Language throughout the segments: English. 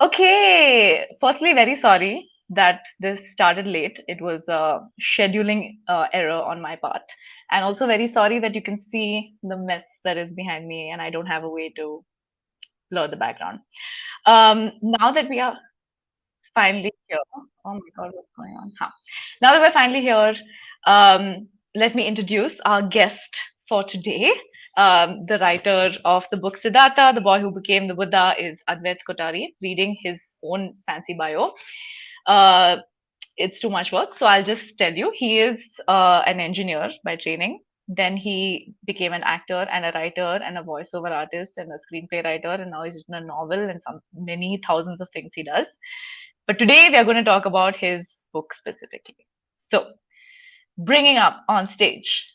Okay. Firstly, very sorry that this started late. It was a scheduling error on my part. And also very sorry that you can see the mess that is behind me and I don't have a way to blur the background. Now that we are finally here, oh my God, what's going on? Huh. Now that we're finally here, let me introduce our guest for today. The writer of the book Siddhartha, The Boy Who Became the Buddha, is Advait Kottary, reading his own fancy bio. Uh, it's too much work, so I'll just tell you. He is an engineer by training. Then he became an actor and a writer and a voiceover artist and a screenplay writer, and now he's written a novel and some many thousands of things he does. But today we are going to talk about his book specifically. So, bringing up on stage,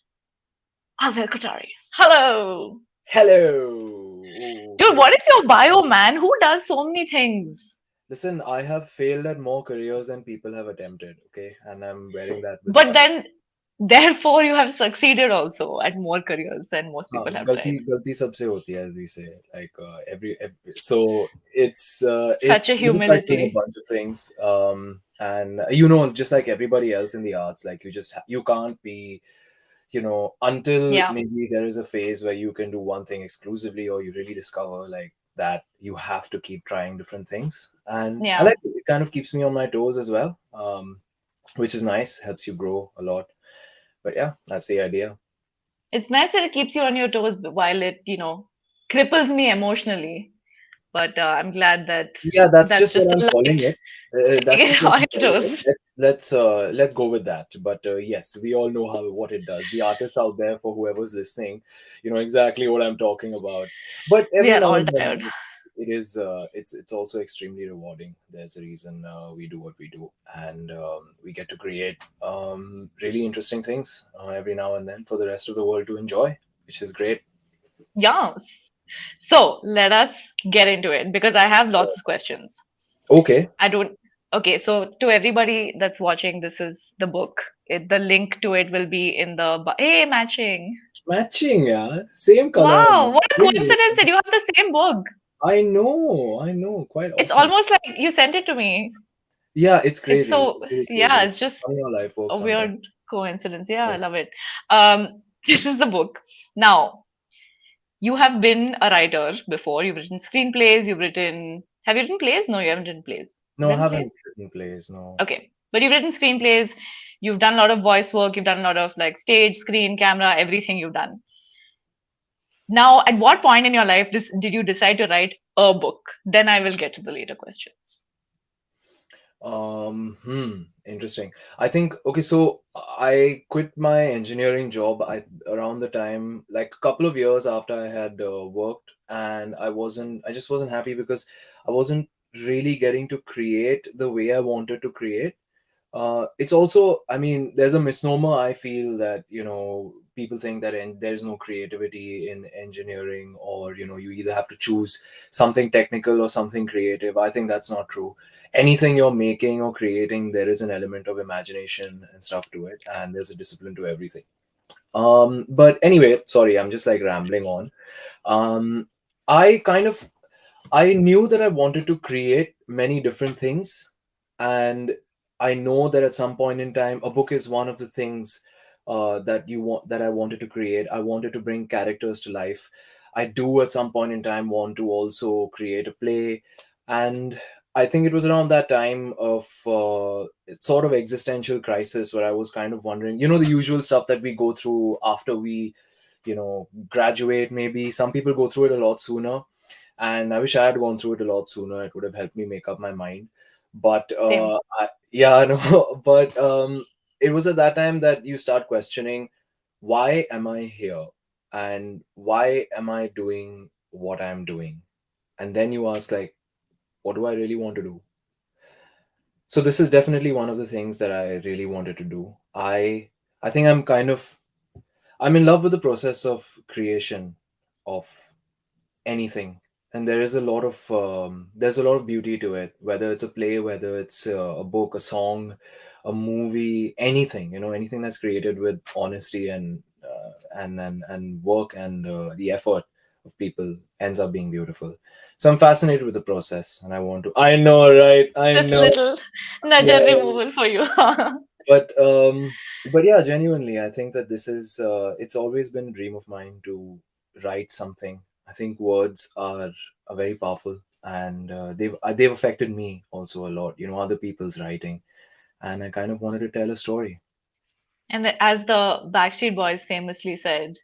Advait Kottary. Hello, Hello. dude. Okay. What is your bio, man? Who does so many things? Listen, I have failed at more careers than people have attempted. Okay, and I'm wearing that with But pride. then, therefore, you have succeeded also at more careers than most हाँ, people have गलती tried. गलती सबसे होती है, as we say. Like every so Such a you just like doing a humility. bunch of things, and just like everybody else in the arts, like you can't be, until Yeah, maybe there is a phase where you can do one thing exclusively, or you really discover like that you have to keep trying different things. And I yeah. like it. It kind of keeps me on my toes as well, which is nice, helps you grow a lot. But yeah, that's the idea. It's nice that it keeps you on your toes while it, cripples me emotionally. But I'm glad that Yeah, that's that's just what just a I'm calling light it. That's staying just what on I'm your calling it. toes. Let's go with that. But yes, we all know how what it does. The artists out there, for whoever's listening, you know exactly what I'm talking about. But We every are now all and tired. then, it's also extremely rewarding. There's a reason we do what we do, and we get to create really interesting things every now and then for the rest of the world to enjoy, which is great. Yeah. So let us get into it because I have lots of questions. Okay. I don't. Okay, so to everybody that's watching, this is the book. The link to it will be in the. Hey, matching. Matching, yeah. Same color. Wow, what a Really. coincidence that you have the same book. I know, quite It's awesome. almost like you sent it to me. Yeah, it's It's crazy. so, It's really yeah, crazy. it's just Funny how life works a sometimes. weird coincidence. Yeah, I Yes. love it. This is the book. Now, you have been a writer before. You've written screenplays. Have you written plays? No, you haven't written plays. You've No, I written haven't plays? written plays. No. Okay. But you've written screenplays. You've done a lot of voice work. You've done a lot of like stage, screen, camera, everything you've done. Now, at what point in your life did you decide to write a book? Then I will get to the later questions. Interesting. I think okay, so I quit my engineering job around the time, like a couple of years after I had worked, and I just wasn't happy because I wasn't really getting to create the way I wanted to create. It's also, I mean, there's a misnomer. I feel that people think that there's no creativity in engineering, or you either have to choose something technical or something creative. I think that's not true. Anything you're making or creating, there is an element of imagination and stuff to it, and there's a discipline to everything. But anyway, sorry, I'm just like rambling on. um I kind of I knew that I wanted to create many different things, and I know that at some point in time, a book is one of the things that I wanted to create. I wanted to bring characters to life. I do at some point in time want to also create a play, and I think it was around that time of sort of existential crisis where I was kind of wondering, the usual stuff that we go through after we, graduate. Maybe some people go through it a lot sooner, and I wish I had gone through it a lot sooner. It would have helped me make up my mind. But Same. yeah, I know. But it was at that time that you start questioning, why am I here, and why am I doing what I'm doing? And then you ask, like, what do I really want to do? So this is definitely one of the things that I really wanted to do. I think I'm in love with the process of creation of anything, and there's a lot of beauty to it, whether it's a play, whether it's a book, a song, a movie, anything, anything that's created with honesty and work and the effort of people ends up being beautiful. So I'm fascinated with the process, and I want to. I know, right? I Just know. little Yeah. nudger removal for you. But yeah, genuinely, I think that this is it's always been a dream of mine to write something. I think words are very powerful, and they've affected me also a lot. Other people's writing, and I kind of wanted to tell a story. And as the Backstreet Boys famously said,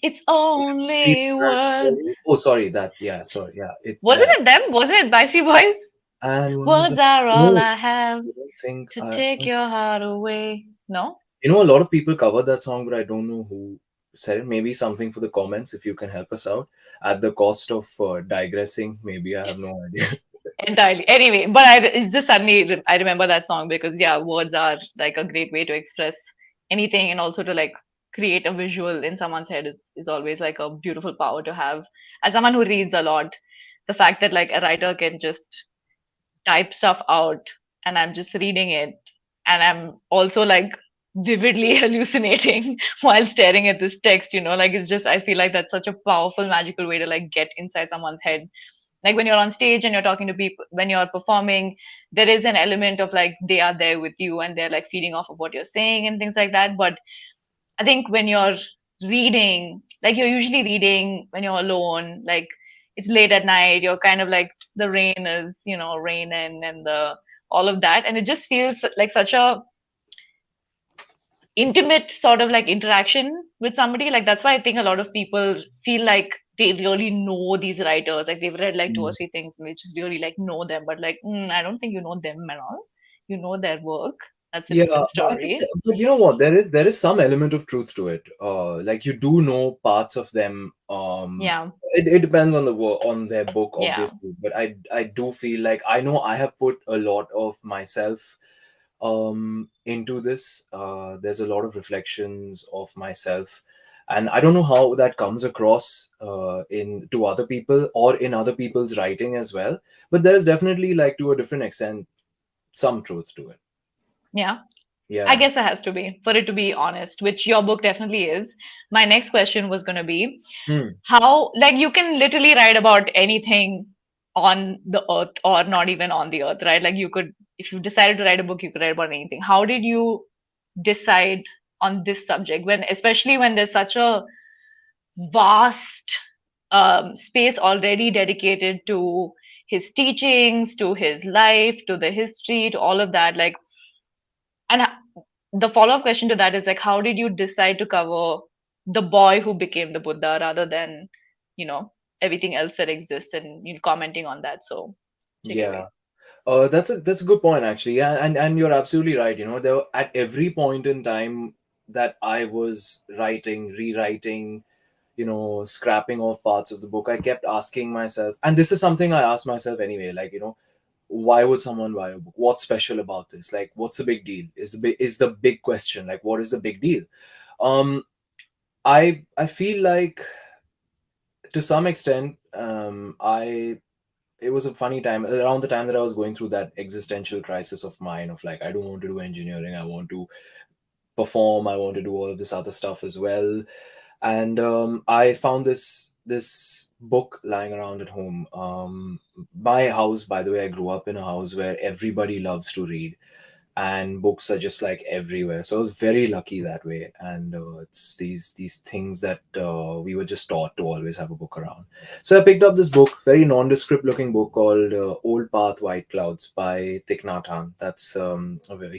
it's Streets only and words. oh, sorry, that yeah, sorry, yeah, it Wasn't that it them? Wasn't it Backstreet Boys? and words. Words are all No, I have I don't think to I. take your heart away. No? A lot of people covered that song, but I don't know who said it. Maybe something for the comments if you can help us out. At the cost of digressing, maybe I have no idea. Entirely. Anyway, but it's just suddenly I remember that song because yeah, words are like a great way to express anything, and also to like create a visual in someone's head is always like a beautiful power to have. As someone who reads a lot, the fact that like a writer can just type stuff out and I'm just reading it and I'm also like vividly hallucinating while staring at this text, like it's just, I feel like that's such a powerful, magical way to like get inside someone's head. Like when you're on stage and you're talking to people, when you're performing, there is an element of like they are there with you and they're like feeding off of what you're saying and things like that. But I think when you're reading, like you're usually reading when you're alone, like it's late at night, you're kind of like the rain is, raining and the all of that. And it just feels like such a intimate sort of like interaction with somebody. Like that's why I think a lot of people feel like they really know these writers. Like they've read like two or Mm. three things and they just really like know them. But like, I don't think you know them at all. You know their work. That's a Yeah, different but I think, story. but you know what? There is some element of truth to it. Like you do know parts of them. Yeah. It depends on the work on their book, Yeah. obviously. But I do feel like I know I have put a lot of myself into this. There's a lot of reflections of myself, and I don't know how that comes across in to other people or in other people's writing as well. But there's definitely, like, to a different extent, some truth to it. Yeah. I Yeah. guess it has to be for it to be honest, which your book definitely is. My next question was going to be Hmm. how, like, you can literally write about anything on the earth or not even on the earth, right? Like, you could, if you decided to write a book, you could write about anything. How did you decide on this subject when, especially when there's such a vast space already dedicated to his teachings, to his life, to the history, to all of that? Like, and the follow-up question to that is like, how did you decide to cover the boy who became the Buddha rather than, you know, everything else that exists and you commenting on that? So take it Yeah. away. That's a good point, actually. Yeah, and you're absolutely right. There were, at every point in time that I was writing, rewriting, scrapping off parts of the book, I kept asking myself, and this is something I asked myself anyway, like, why would someone buy a book? What's special about this? Like, what's the big deal? Is the big question, like, what is the big deal? Um, I feel like, to some extent, I it was a funny time around the time that I was going through that existential crisis of mine, of like, I don't want to do engineering, I want to perform, I want to do all of this other stuff as well. And I found this book lying around at home. My house, by the way, I grew up in a house where everybody loves to read, and books are just like everywhere. So I was very lucky that way. And it's these things that we were just taught to always have a book around. So I picked up this book, very nondescript looking book, called Old Path, White Clouds by Thich Nhat Hanh.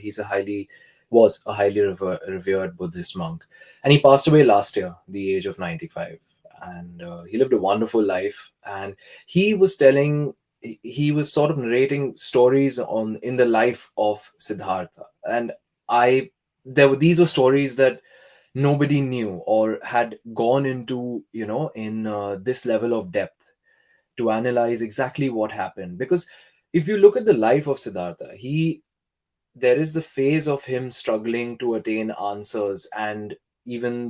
He's a highly was a highly revered Buddhist monk, and he passed away last year, the age of 95. And he lived a wonderful life. And he was telling he was sort of narrating stories on in the life of Siddhartha. And I there were these were stories that nobody knew or had gone into, in this level of depth, to analyze exactly what happened. Because if you look at the life of Siddhartha, he there is the phase of him struggling to attain answers. And even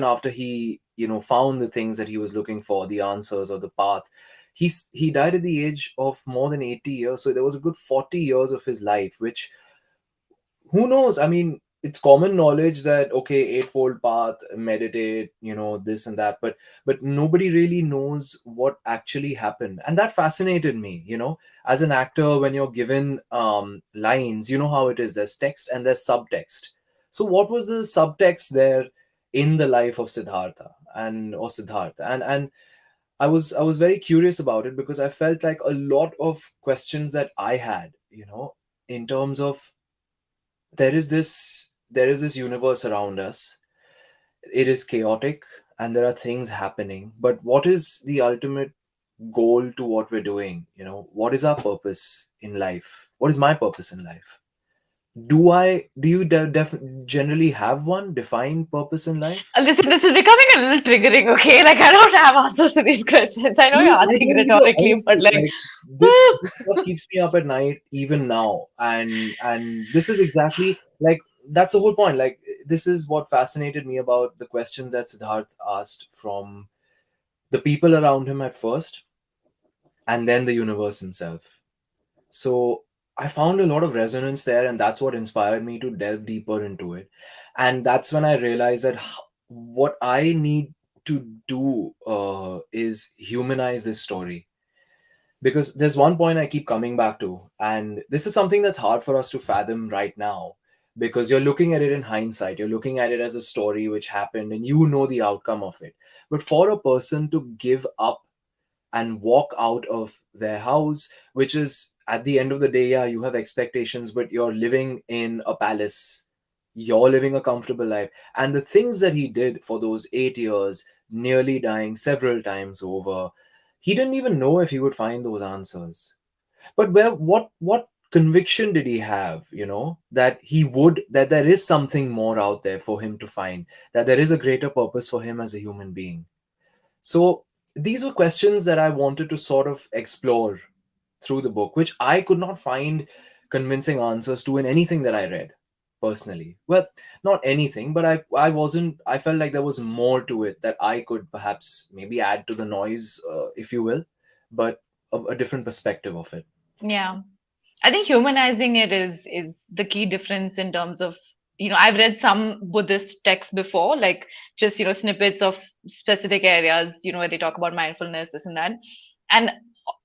after he, found the things that he was looking for, the answers or the path, he died at the age of more than 80 years. So there was a good 40 years of his life, which, who knows, I mean, it's common knowledge that okay, eightfold path, meditate, this and that, but nobody really knows what actually happened. And that fascinated me, as an actor. When you're given lines, you know how it is, there's text and there's subtext. So what was the subtext there in the life of Siddhartha or Siddhartha? And I was very curious about it, because I felt like a lot of questions that I had, in terms of, there is this universe around us. It is chaotic, and there are things happening, but what is the ultimate goal to what we're doing? What is our purpose in life? What is my purpose in life? Do you generally have one defined purpose in life? Listen, this is becoming a little triggering, okay? Like, I don't have answers to these questions. I know No, you're no, I asking don't either. rhetorically, but Honestly, like, like this stuff keeps me up at night even now, and this is exactly like, that's the whole point. Like, this is what fascinated me about the questions that Siddharth asked from the people around him at first, and then the universe himself. So I found a lot of resonance there, and that's what inspired me to delve deeper into it. And that's when I realized that what I need to do is humanize this story. Because there's one point I keep coming back to, and this is something that's hard for us to fathom right now, because you're looking at it in hindsight, you're looking at it as a story which happened and you know the outcome of it. But for a person to give up and walk out of their house, which is, at the end of the day, yeah, you have expectations, but you're living in a palace, you're living a comfortable life, and the things that he did for those 8 years, nearly dying several times over, he didn't even know if he would find those answers. But what conviction did he have, that he would, that there is something more out there for him to find, that there is a greater purpose for him as a human being? So these were questions that I wanted to sort of explore through the book, which I could not find convincing answers to in anything that I read personally. Well, not anything, but I felt like there was more to it that I could perhaps maybe add to the noise, if you will, but a different perspective of it. yeah. I think humanizing it is the key difference in terms of, I've read some Buddhist texts before, like just, snippets of specific areas, where they talk about mindfulness, this and that. And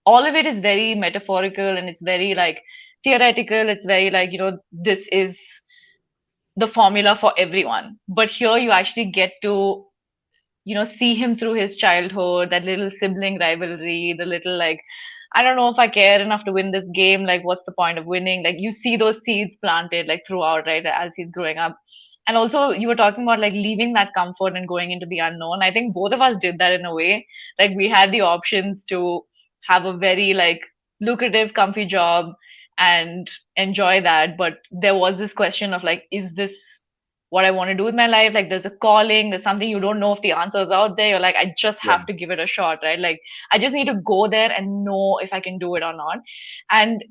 all of it is very metaphorical, and it's very like theoretical. It's very like, this is the formula for everyone. But here you actually get to, see him through his childhood, that little sibling rivalry, the little like, I don't know if I care enough to win this game. Like, what's the point of winning? Like, you see those seeds planted like throughout, right, as he's growing up. And also, you were talking about like leaving that comfort and going into the unknown. I think both of us did that in a way. Like, we had the options to have a very like lucrative, comfy job and enjoy that. But there was this question of like, is this what I want to do with my life? Like, there's a calling, there's something you don't know if the answer is out there. You're like, I just Yeah. have to give it a shot, right? Like, I just need to go there and know if I can do it or not. And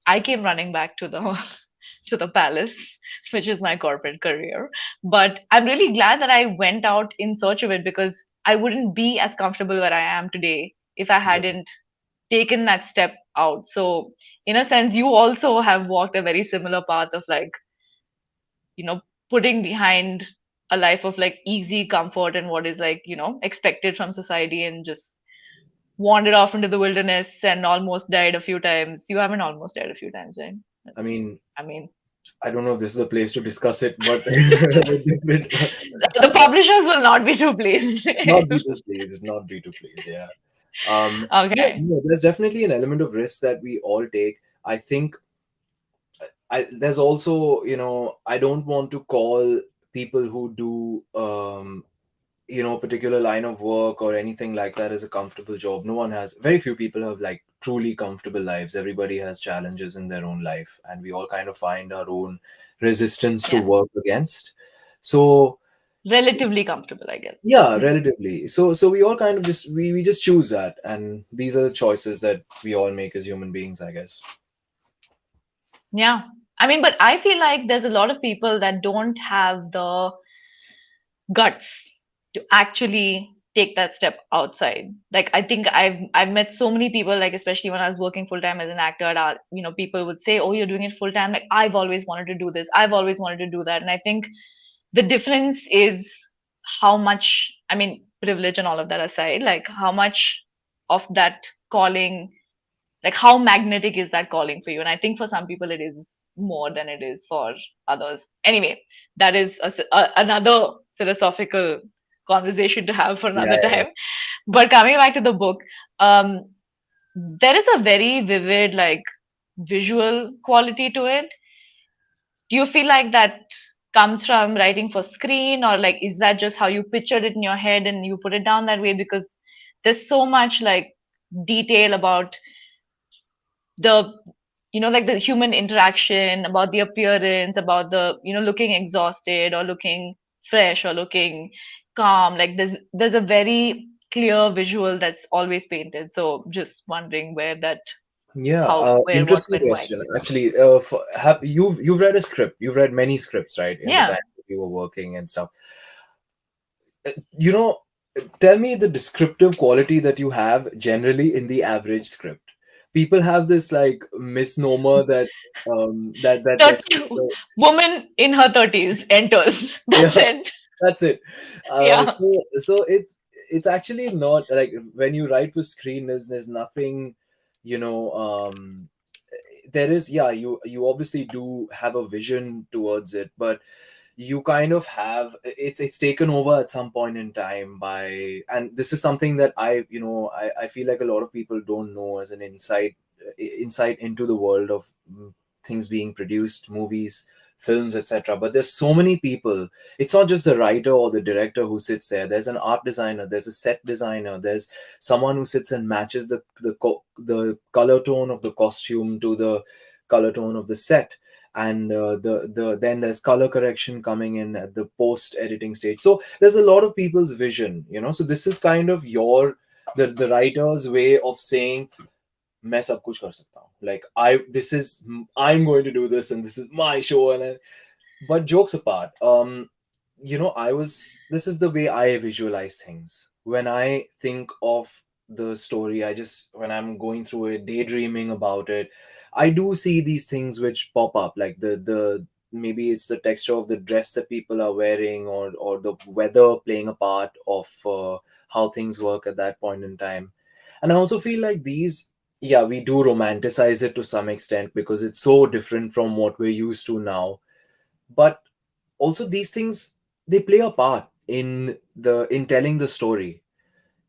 I came running back to the to the palace, which is my corporate career. But I'm really glad that I went out in search of it, because I wouldn't be as comfortable where I am today if I Yeah. hadn't taken that step out. So, in a sense, you also have walked a very similar path of like, you know, putting behind a life of like easy comfort and what is like, expected from society, and just wandered off into the wilderness and almost died a few times. You haven't almost died a few times, right? I That's, mean, I mean, I don't know if this is a place to discuss it, but different, the publishers will not be too pleased. not be too pleased, not be too pleased. Yeah. Yeah, Okay. no, there's definitely an element of risk that we all take. I think there's also, I don't want to call people who do, a particular line of work or anything like that as a comfortable job. No one has, very few people have like truly comfortable lives. Everybody has challenges in their own life, and we all kind of find our own resistance to Yeah. work against. So, Relatively comfortable, I guess. yeah, relatively. So we all kind of we just choose that, and these are the choices that we all make as human beings, I guess. Yeah. I mean, but I feel like there's a lot of people that don't have the guts to actually take that step outside. Like I think I've met so many people, like especially when I was working full time as an actor, people would say, "Oh, you're doing it full time." Like I've always wanted to do this. I've always wanted to do that. And I think the difference is how much, I mean, privilege and all of that aside, like how much of that calling, like how magnetic is that calling for you? And I think for some people it is more than it is for others. Anyway, that is another philosophical conversation to have for Yeah, another yeah, time. But coming back to the book, um, there is a very vivid, like, visual quality to it. Do you feel like that comes from writing for screen, or like is that just how you pictured it in your head and you put it down that way? Because there's so much like detail about the, like the human interaction, about the appearance, about the, looking exhausted or looking fresh or looking calm. Like there's a very clear visual that's always painted. So just wondering where that, yeah. how, where, what, Interesting when, why. question. Actually, have you've read a script? You've read many scripts, right? In the Yeah. time that you were working and stuff. You know, tell me the descriptive quality that you have generally in the average script. People have this like misnomer that that script. 30 woman in her 30s enters. Yeah, That's it. that's it. Yeah. So it's actually not like when you write for screen. There's nothing, you know. There is, yeah, you obviously do have a vision towards it, but you kind of have, it's taken over at some point in time by, and this is something that I feel like a lot of people don't know as an insight into the world of things being produced, movies, films, etc. But there's so many people. It's not just the writer or the director who sits there. There's an art designer, there's a set designer, there's someone who sits and matches the color tone of the costume to the color tone of the set, and the then there's color correction coming in at the post editing stage. So there's a lot of people's vision, so this is kind of the writer's way of saying, मैं सब कुछ कर सकता हूँ, like I'm going to do this and this is my show. But jokes apart, I was this is the way I visualize things when I think of the story. I just, when I'm going through it, daydreaming about it, I do see these things which pop up, like the maybe it's the texture of the dress that people are wearing, or the weather playing a part of how things work at that point in time. And I also feel like these, yeah, we do romanticize it to some extent because it's so different from what we're used to now. But also these things, they play a part in telling the story,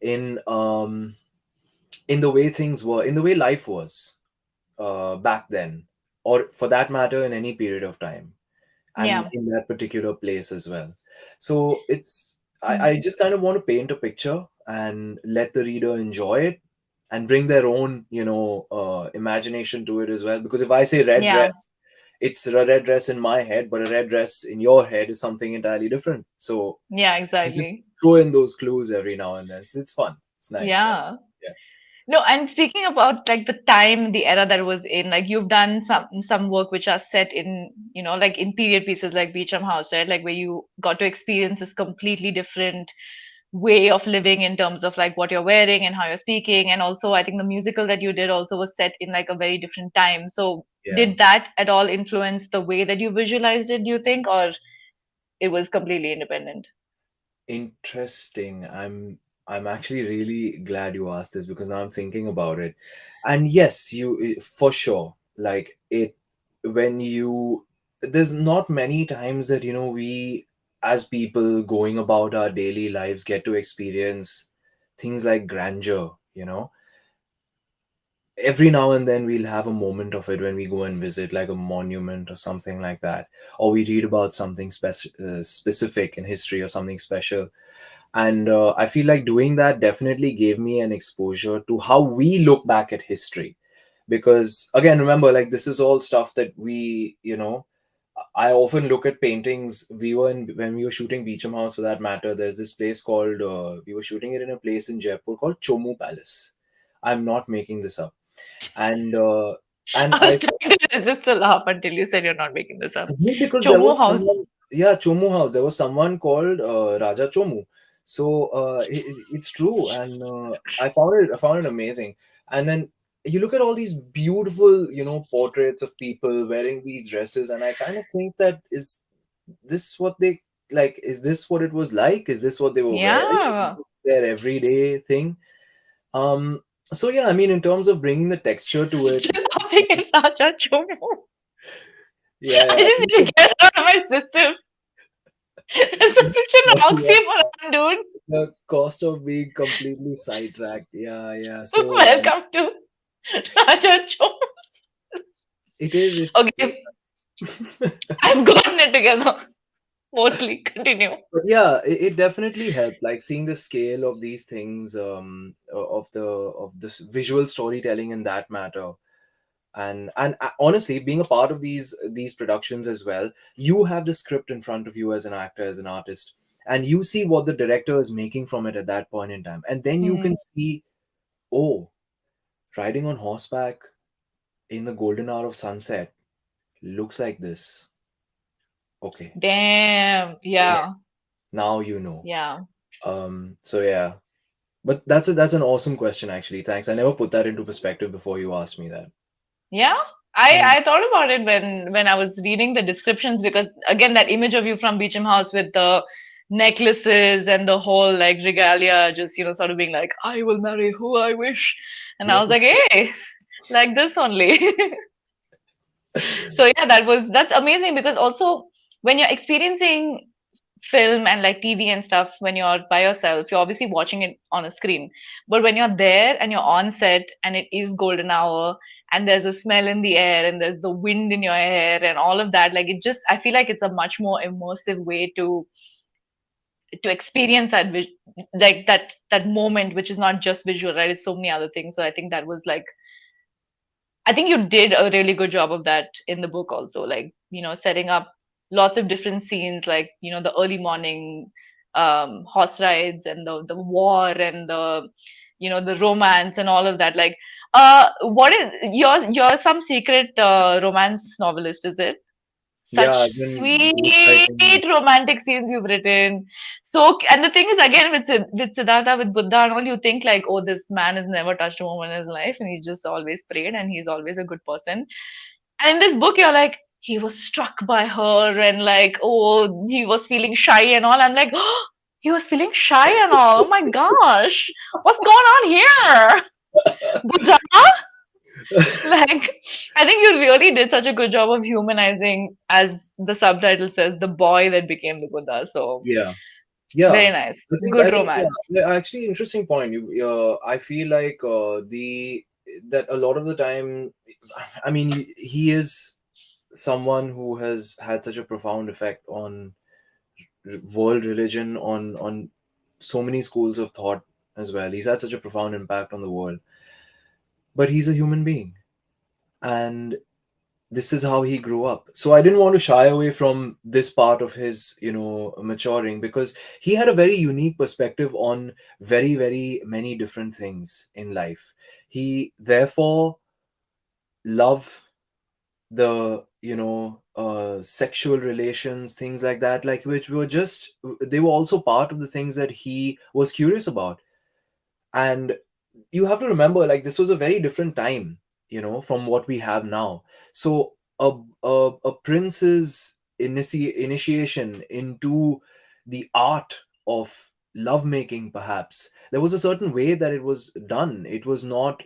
in in the way things were, in the way life was back then, or for that matter in any period of time, and Yeah. in that particular place as well. So Mm. I just kind of want to paint a picture and let the reader enjoy it and bring their own, imagination to it as well. Because if I say red Yeah. dress, it's a red dress in my head, but a red dress in your head is something entirely different. So Yeah, I just exactly. throw in those clues every now and then. So it's fun. It's nice. Yeah. Yeah. No, and speaking about like the time, the era that was in, like you've done some work which are set in, like in period pieces like Beecham House, right? Like where you got to experience this completely different way of living in terms of like what you're wearing and how you're speaking. And also I think the musical that you did also was set in like a very different time. So Yeah. did that at all influence the way that you visualized it, do you think, or it was completely independent? Interesting. I'm actually really glad you asked this because now I'm thinking about it. And yes, for sure. Like it when you there's not many times that we as people going about our daily lives get to experience things like grandeur. Every now and then we'll have a moment of it when we go and visit like a monument or something like that, or we read about something specific in history or something special. And I feel like doing that definitely gave me an exposure to how we look back at history. Because again, remember, like this is all stuff that I often look at paintings. When we were shooting Beecham House, for that matter, there's this place called, we were shooting it in a place in Jaipur called Chomu Palace. I'm not making this up. And I I was saw, trying to resist the laugh until you said you're not making this up. because there Chomo was House. someone, yeah, Chomu House. There was someone called Raja Chomu. So it's true, and I found it amazing. And then you look at all these beautiful, portraits of people wearing these dresses, and I kind of think that, is this what they like? Is this what it was like? Is this what they were wearing? Is Yeah. this their everyday thing? Um, so yeah, I mean, in terms of bringing the texture to it, Laughing is such a joke. yeah, I yeah, I just think need to get it out of my system. This is such an yeah, oxymoron, dude. the cost of being completely sidetracked. Yeah, yeah. So Welcome to such a joke. it is. Okay, I've gotten it together. Mostly. Continue. But yeah, it definitely helped. Like seeing the scale of these things, of this visual storytelling in that matter, and honestly, being a part of these productions as well, you have the script in front of you as an actor, as an artist, and you see what the director is making from it at that point in time, and then you Hmm. can see, oh, riding on horseback in the golden hour of sunset looks like this. Okay, Damn. yeah, Yeah. now you know. Yeah. So yeah. But that's an awesome question, actually. Thanks. I never put that into perspective before you asked me that. Yeah. Mm. I thought about it when I was reading the descriptions, because again that image of you from Beecham House with the necklaces and the whole like regalia, just sort of being like, I will marry who I wish. And I was Yes, like, of hey, like this only. So yeah, that's amazing, because also when you're experiencing film and like TV and stuff, when you're by yourself, you're obviously watching it on a screen. But when you're there and you're on set and it is golden hour and there's a smell in the air and there's the wind in your hair and all of that, like it just, I feel like it's a much more immersive way to experience like that moment, which is not just visual, right? It's so many other things. So I think that was like, I think you did a really good job of that in the book also, like, setting up lots of different scenes, like, the early morning horse rides and the war and the romance and all of that. Like, what is you're some secret romance novelist, is it? yeah, Such I've been ghostwriting. sweet romantic scenes you've written. So, and the thing is, again, with Siddhartha, with Buddha and all, you think like, oh, this man has never touched a woman in his life, and he's just always prayed, and he's always a good person. And in this book, you're like, he was struck by her, and like, oh, he was feeling shy and all. I'm like, oh, he was feeling shy and all. Oh my gosh, what's going on here, Buddha? Like, I think you really did such a good job of humanizing, as the subtitle says, the boy that became the Buddha. So Yeah, yeah. very nice. I Good think, yeah, romance. yeah, actually, interesting point. I feel like the that a lot of the time, I mean, he is someone who has had such a profound effect on world religion, on so many schools of thought as well. He's had such a profound impact on the world, but he's a human being, and this is how he grew up. So I didn't want to shy away from this part of his, maturing, because he had a very unique perspective on very, very many different things in life. He therefore loved the, sexual relations, things like that, like, which were just, they were also part of the things that he was curious about. And you have to remember, like, this was a very different time, from what we have now. So a prince's initiation into the art of lovemaking, perhaps there was a certain way that it was done. It was not,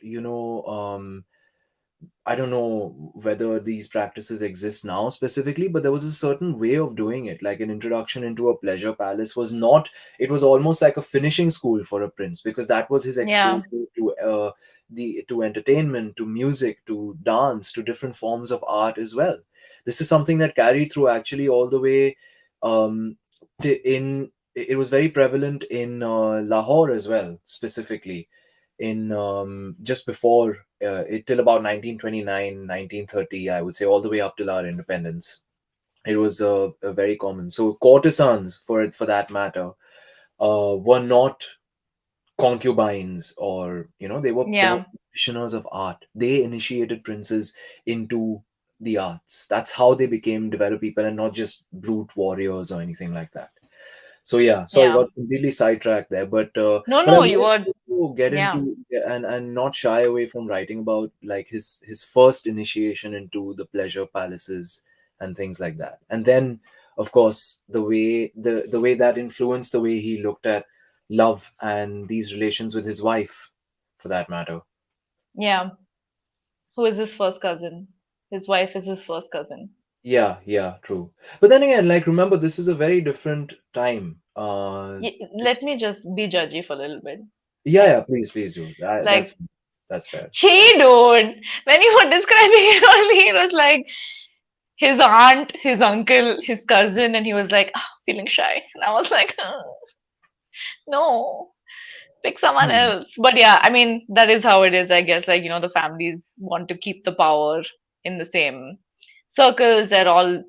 I don't know whether these practices exist now specifically, but there was a certain way of doing it. Like an introduction into a pleasure palace was not, it was almost like a finishing school for a prince, because that was his Yeah. exposure to entertainment, to music, to dance, to different forms of art as well. This is something that carried through actually all the way, um, it was very prevalent in Lahore as well, specifically in, just before, it till about 1929, 1930, I would say, all the way up till our independence. It was very common. So courtesans, for that matter, were not concubines, or they were Yeah. practitioners of art. They initiated princes into the arts. That's how they became developed people, and not just brute warriors or anything like that. So yeah, sorry, Yeah. got completely sidetracked there, No, but I no, you wanted were. to get Yeah. into and not shy away from writing about like his first initiation into the pleasure palaces and things like that, and then of course the way that influenced the way he looked at love and these relations with his wife, for that matter. Yeah. Who is his first cousin? His wife is his first cousin. Yeah, yeah, true. But then again, like remember, this is a very different time. Let This me just be judgy for a little bit. Yeah, Okay. yeah, please do. Like, That's fair. she, dude. When you were describing it only, it was like his aunt, his uncle, his cousin, and he was like, "Ah, feeling shy." And I was like, no, pick someone Hmm. else. But yeah, I mean, that is how it is, I guess. Like, the families want to keep the power in the same circles. They're all,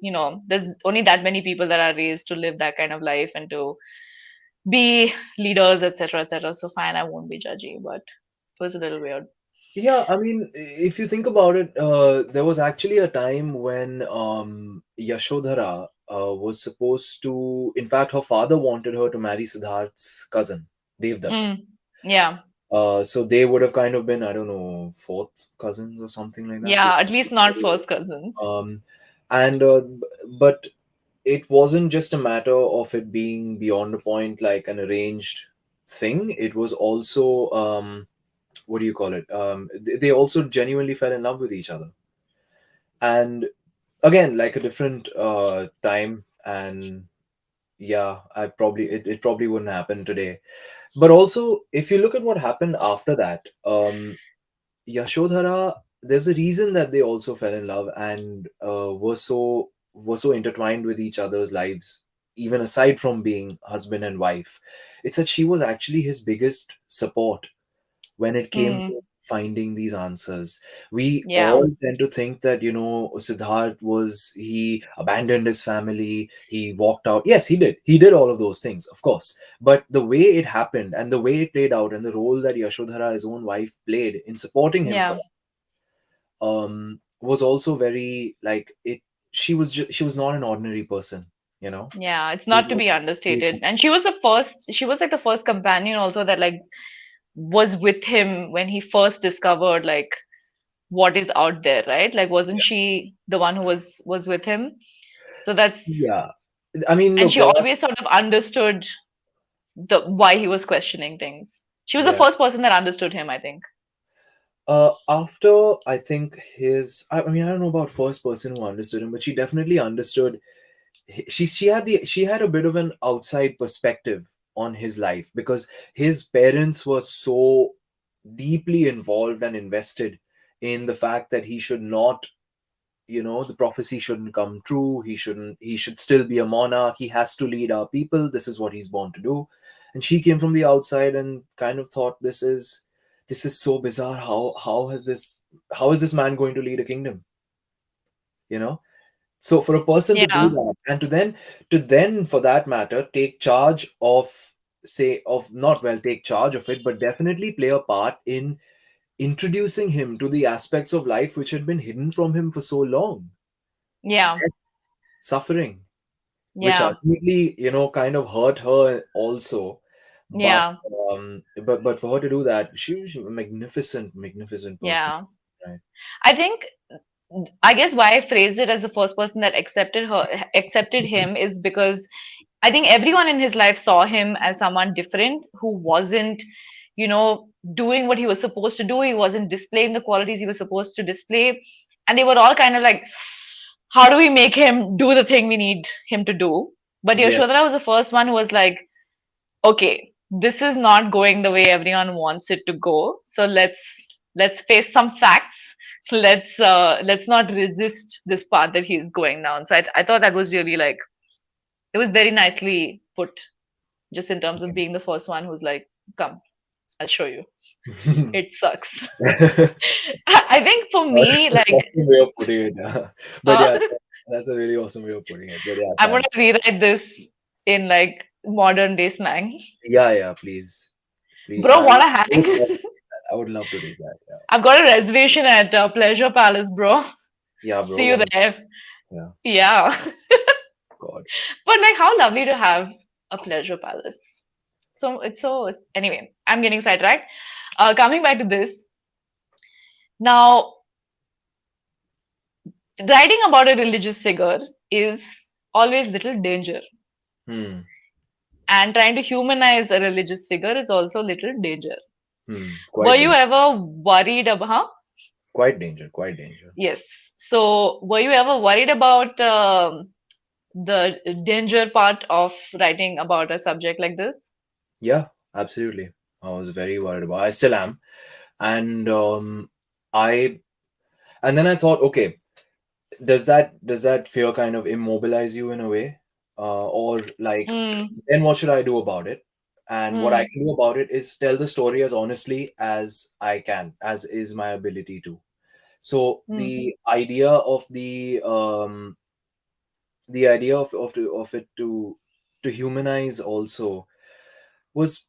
there's only that many people that are raised to live that kind of life and to be leaders, etc., etc. So fine, I won't be judgy, but it was a little weird. Yeah, I mean, if you think about it, there was actually a time when Yashodhara was supposed to. In fact, her father wanted her to marry Siddharth's cousin, Devdutt. Mm, yeah, So they would have kind of been, I don't know, fourth cousins or something like that. So, yeah, at least not first cousins. um, and but it wasn't just a matter of it being beyond a point like an arranged thing. It was also what do you call it? They also genuinely fell in love with each other, and again, like a different time. And yeah, it probably wouldn't happen today. But also, if you look at what happened after that, Yashodhara, there's a reason that they also fell in love and were so intertwined with each other's lives, even aside from being husband and wife. It's that she was actually his biggest support when it came Mm, to finding these answers. We yeah, all tend to think that, Siddharth he abandoned his family, he walked out. Yes, he did. He did all of those things, of course. But the way it happened and the way it played out and the role that Yashodhara, his own wife, played in supporting him for yeah, that, was also very like it. She was not an ordinary person, you know. yeah. It's She not to was be understated. And she was the first, she was like the first companion also that like was with him when he first discovered like what is out there, right? Like, wasn't she the one who was with him? So that's, yeah. I mean, and look, she there are always sort of understood the why he was questioning things. She was the yeah. first person that understood him, I think. After I think I mean, I don't know about first person who understood him, but she definitely understood. She had a bit of an outside perspective on his life because his parents were so deeply involved and invested in the fact that he should not, the prophecy shouldn't come true. He should still be a monarch. He has to lead our people. This is what he's born to do. And she came from the outside and kind of thought, this is so bizarre. How is this man going to lead a kingdom? You know? So for a person to do Yeah, that and to then for that matter take charge of, say, of not well take charge of it, but definitely play a part in introducing him to the aspects of life which had been hidden from him for so long. yeah, Suffering, which yeah, ultimately, kind of hurt her also. But yeah, but for her to do that, she was a magnificent person, yeah. right? I think, I guess why I phrased it as the first person that accepted him is because I think everyone in his life saw him as someone different who wasn't, doing what he was supposed to do. He wasn't displaying the qualities he was supposed to display. And they were all kind of like, how do we make him do the thing we need him to do? But Yeah. Yashodhara was the first one who was like, okay, this is not going the way everyone wants it to go. So let's face some facts. Let's not resist this path that he's going down. So I thought that was really like, it was very nicely put, just in terms of being the first one who's like, come, I'll show you. It sucks. I think for That's me, an like, awesome way of putting it. But uh, yeah, that's a really awesome way of putting it. But yeah, I'm gonna thanks. rewrite this in like modern day slang. Yeah, yeah, please, please. Bro, wanna hang? I would love to do that. Yeah, I've got a reservation at Pleasure Palace, bro. yeah, See bro. you Once, there. yeah, Yeah. God. But like, how lovely to have. a pleasure palace. So anyway, I'm getting sidetracked. Coming back to this now, writing about a religious figure is always little danger, Hmm. and trying to humanize a religious figure is also little danger. Hmm. Were Quite you danger. ever worried about? Huh? Quite danger. Quite danger. Yes. So, were you ever worried about the danger part of writing about a subject like this? Yeah, absolutely. I was very worried about. I still am, and I and then I thought, okay, does that fear kind of immobilize you in a way, or like, Mm, then what should I do about it? And what I mm, can do about it is tell the story as honestly as I can, as is my ability to. So mm. the idea of it to humanize also was,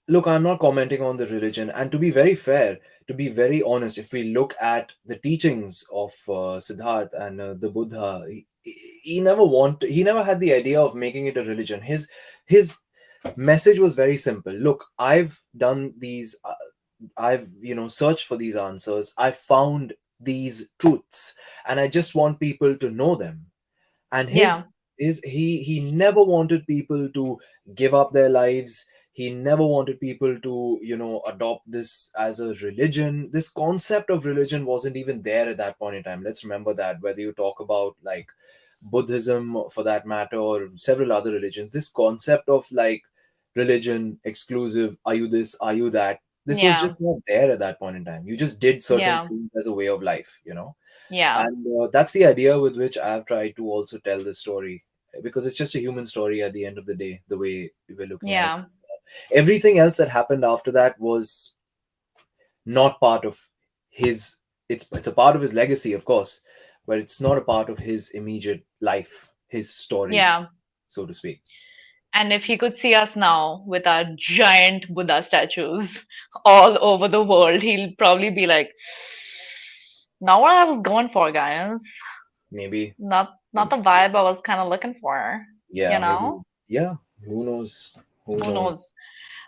look, I'm not commenting on the religion. And to be very fair, to be very honest, if we look at the teachings of Siddhartha and the Buddha, he never had the idea of making it a religion. His message was very simple. Look, I've done these. I've searched for these answers. I found these truths, and I just want people to know them. And Yeah, he never wanted people to give up their lives. He never wanted people to adopt this as a religion. This concept of religion wasn't even there at that point in time. Let's remember that, whether you talk about like Buddhism for that matter, or several other religions, this concept of like religion exclusive, are you this, are you that, this was yeah, just not there at that point in time. You just did certain yeah, things as a way of life, yeah, and that's the idea with which I've tried to also tell the story, because it's just a human story at the end of the day, the way we're looking at it. yeah, Everything else that happened after that was not part of his. It's a part of his legacy, of course, but it's not a part of his immediate life, his story, yeah. so to speak. And if he could see us now with our giant Buddha statues all over the world, he'll probably be like, "Not what I was going for, guys. Maybe, Not the vibe I was kind of looking for." You yeah, maybe, know? yeah. Who knows? Who Who knows?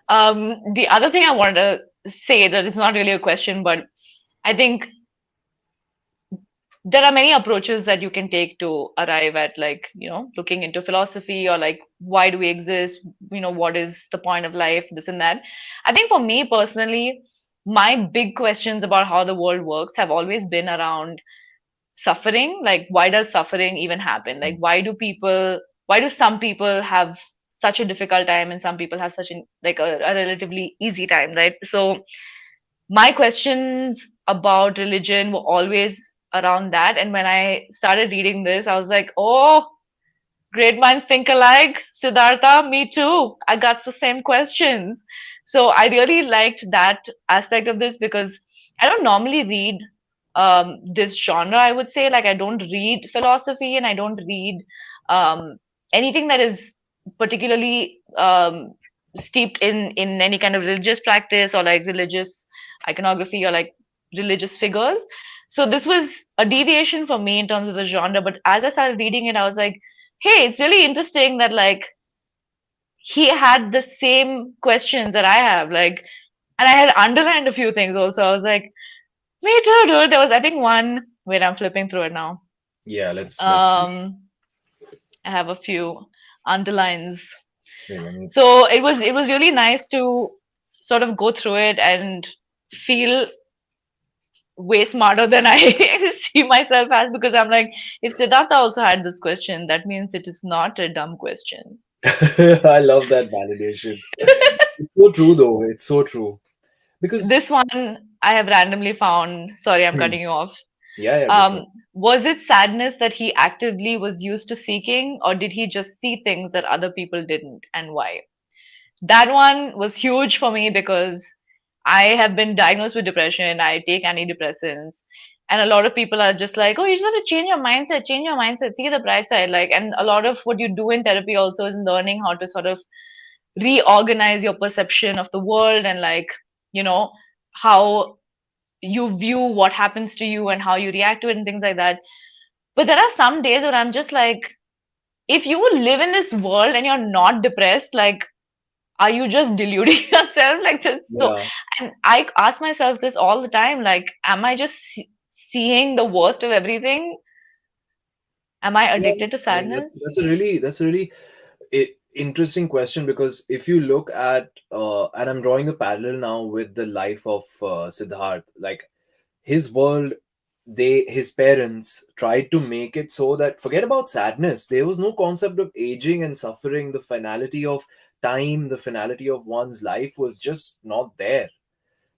knows? The other thing I wanted to say, that it's not really a question, but I think there are many approaches that you can take to arrive at, like, looking into philosophy, or like, why do we exist? What is the point of life? This and that. I think for me personally, my big questions about how the world works have always been around suffering. Like, why does suffering even happen? Like, why do some people have such a difficult time and some people have such a relatively easy time, right? So my questions about religion were always around that. And when I started reading this, I was like, oh, great minds think alike. Siddhartha, me too. I got the same questions. So I really liked that aspect of this, because I don't normally read this genre, I would say. Like, I don't read philosophy, and I don't read um, anything that is particularly steeped in any kind of religious practice, or like religious iconography, or like religious figures. So this was a deviation for me in terms of the genre. But as I started reading it, I was like, hey, it's really interesting that like he had the same questions that I have. Like, and I had underlined a few things also. I was like, me too, dude. There was, I think, one. Wait, I'm flipping through it now. Yeah, let's see. Um, I have a few underlines. Okay, let me. So it was really nice to sort of go through it and feel way smarter than I see myself as, because I'm like, if Siddhartha also had this question, that means it is not a dumb question. I love that validation. It's so true, though. It's so true. Because This one I have randomly found. Sorry, I'm Hmm. cutting you off. Yeah, yeah, go for Um, it. was it sadness that he actively was used to seeking, or did he just see things that other people didn't, and why? That one was huge for me, because I have been diagnosed with depression. I take antidepressants, and a lot of people are just like, "Oh, you just have to change your mindset, see the bright side." Like, and a lot of what you do in therapy also is learning how to sort of reorganize your perception of the world, and like, you know, how you view what happens to you and how you react to it and things like that. But there are some days when I'm just like, if you live in this world and you're not depressed, like, are you just deluding yourself? Like this, so, Yeah. and I ask myself this all the time, like, am I just seeing the worst of everything? Am I Yeah, addicted to I mean that's sadness? a really interesting question, because if you look at and I'm drawing the parallel now with the life of Siddharth, like his world, his parents tried to make it so that forget about sadness, there was no concept of aging and suffering. The finality of time, the finality of one's life was just not there.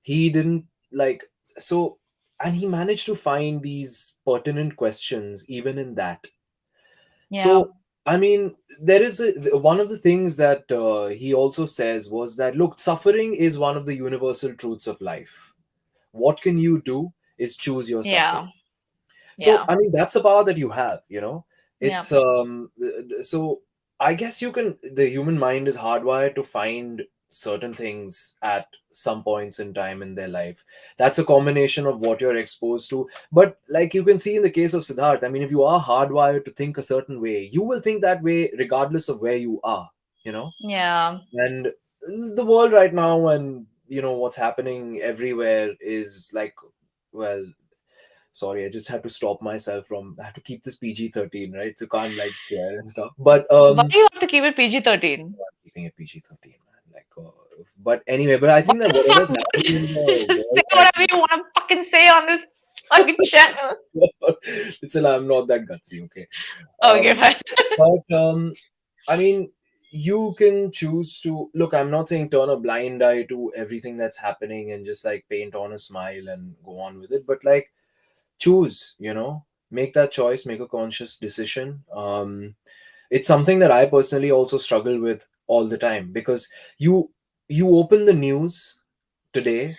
He didn't like so And he managed to find these pertinent questions even in that. Yeah, So, I mean, one of the things that he also says was that, look, suffering is one of the universal truths of life. What can you do is choose your suffering. yeah, So, yeah, I mean, that's the power that you have, you know? yeah, It's, so I guess the human mind is hardwired to find certain things at some points in time in their life. That's a combination of what you're exposed to. But like you can see in the case of Siddharth, I mean, if you are hardwired to think a certain way, you will think that way regardless of where you are, you know? yeah, And the world right now, and what's happening everywhere is like, well, sorry, I just had to stop myself from, I have to keep this PG-13, right? So can't like swear and stuff. But why do you have to keep it PG-13? I'm keeping it PG-13, man. Like, but anyway, but I Why think that the fuck whatever's not? happening in the Just say world right whatever you want to fucking say on this fucking channel. now. Listen, I'm not that gutsy, okay? Okay, Um, fine. but I mean, you can choose to look. I'm not saying turn a blind eye to everything that's happening and just like paint on a smile and go on with it. But like, choose, make that choice, make a conscious decision. It's something that I personally also struggle with all the time, because you you open the news today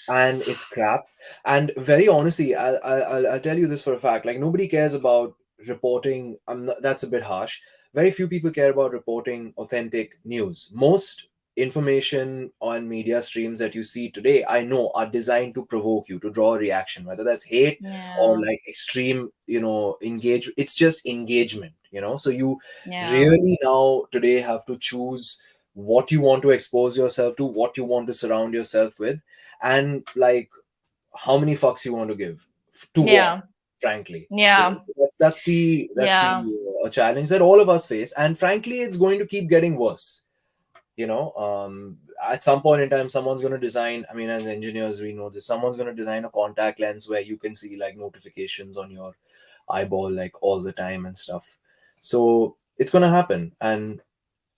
and it's crap. And very honestly, I'll tell you this for a fact, like nobody cares about reporting. That's a bit harsh. Very few people care about reporting authentic news. Most information on media streams that you see today, I know, are designed to provoke you, to draw a reaction, whether that's hate or Yeah, like extreme, engage. It's just engagement, so you yeah, really now today have to choose what you want to expose yourself to, what you want to surround yourself with, and like how many fucks you want to give to what, yeah, frankly. yeah, So that's the yeah, challenge that all of us face, and frankly it's going to keep getting worse. At some point in time, someone's going to design, I mean, as engineers we know this, someone's going to design a contact lens where you can see like notifications on your eyeball like all the time and stuff. So it's going to happen, and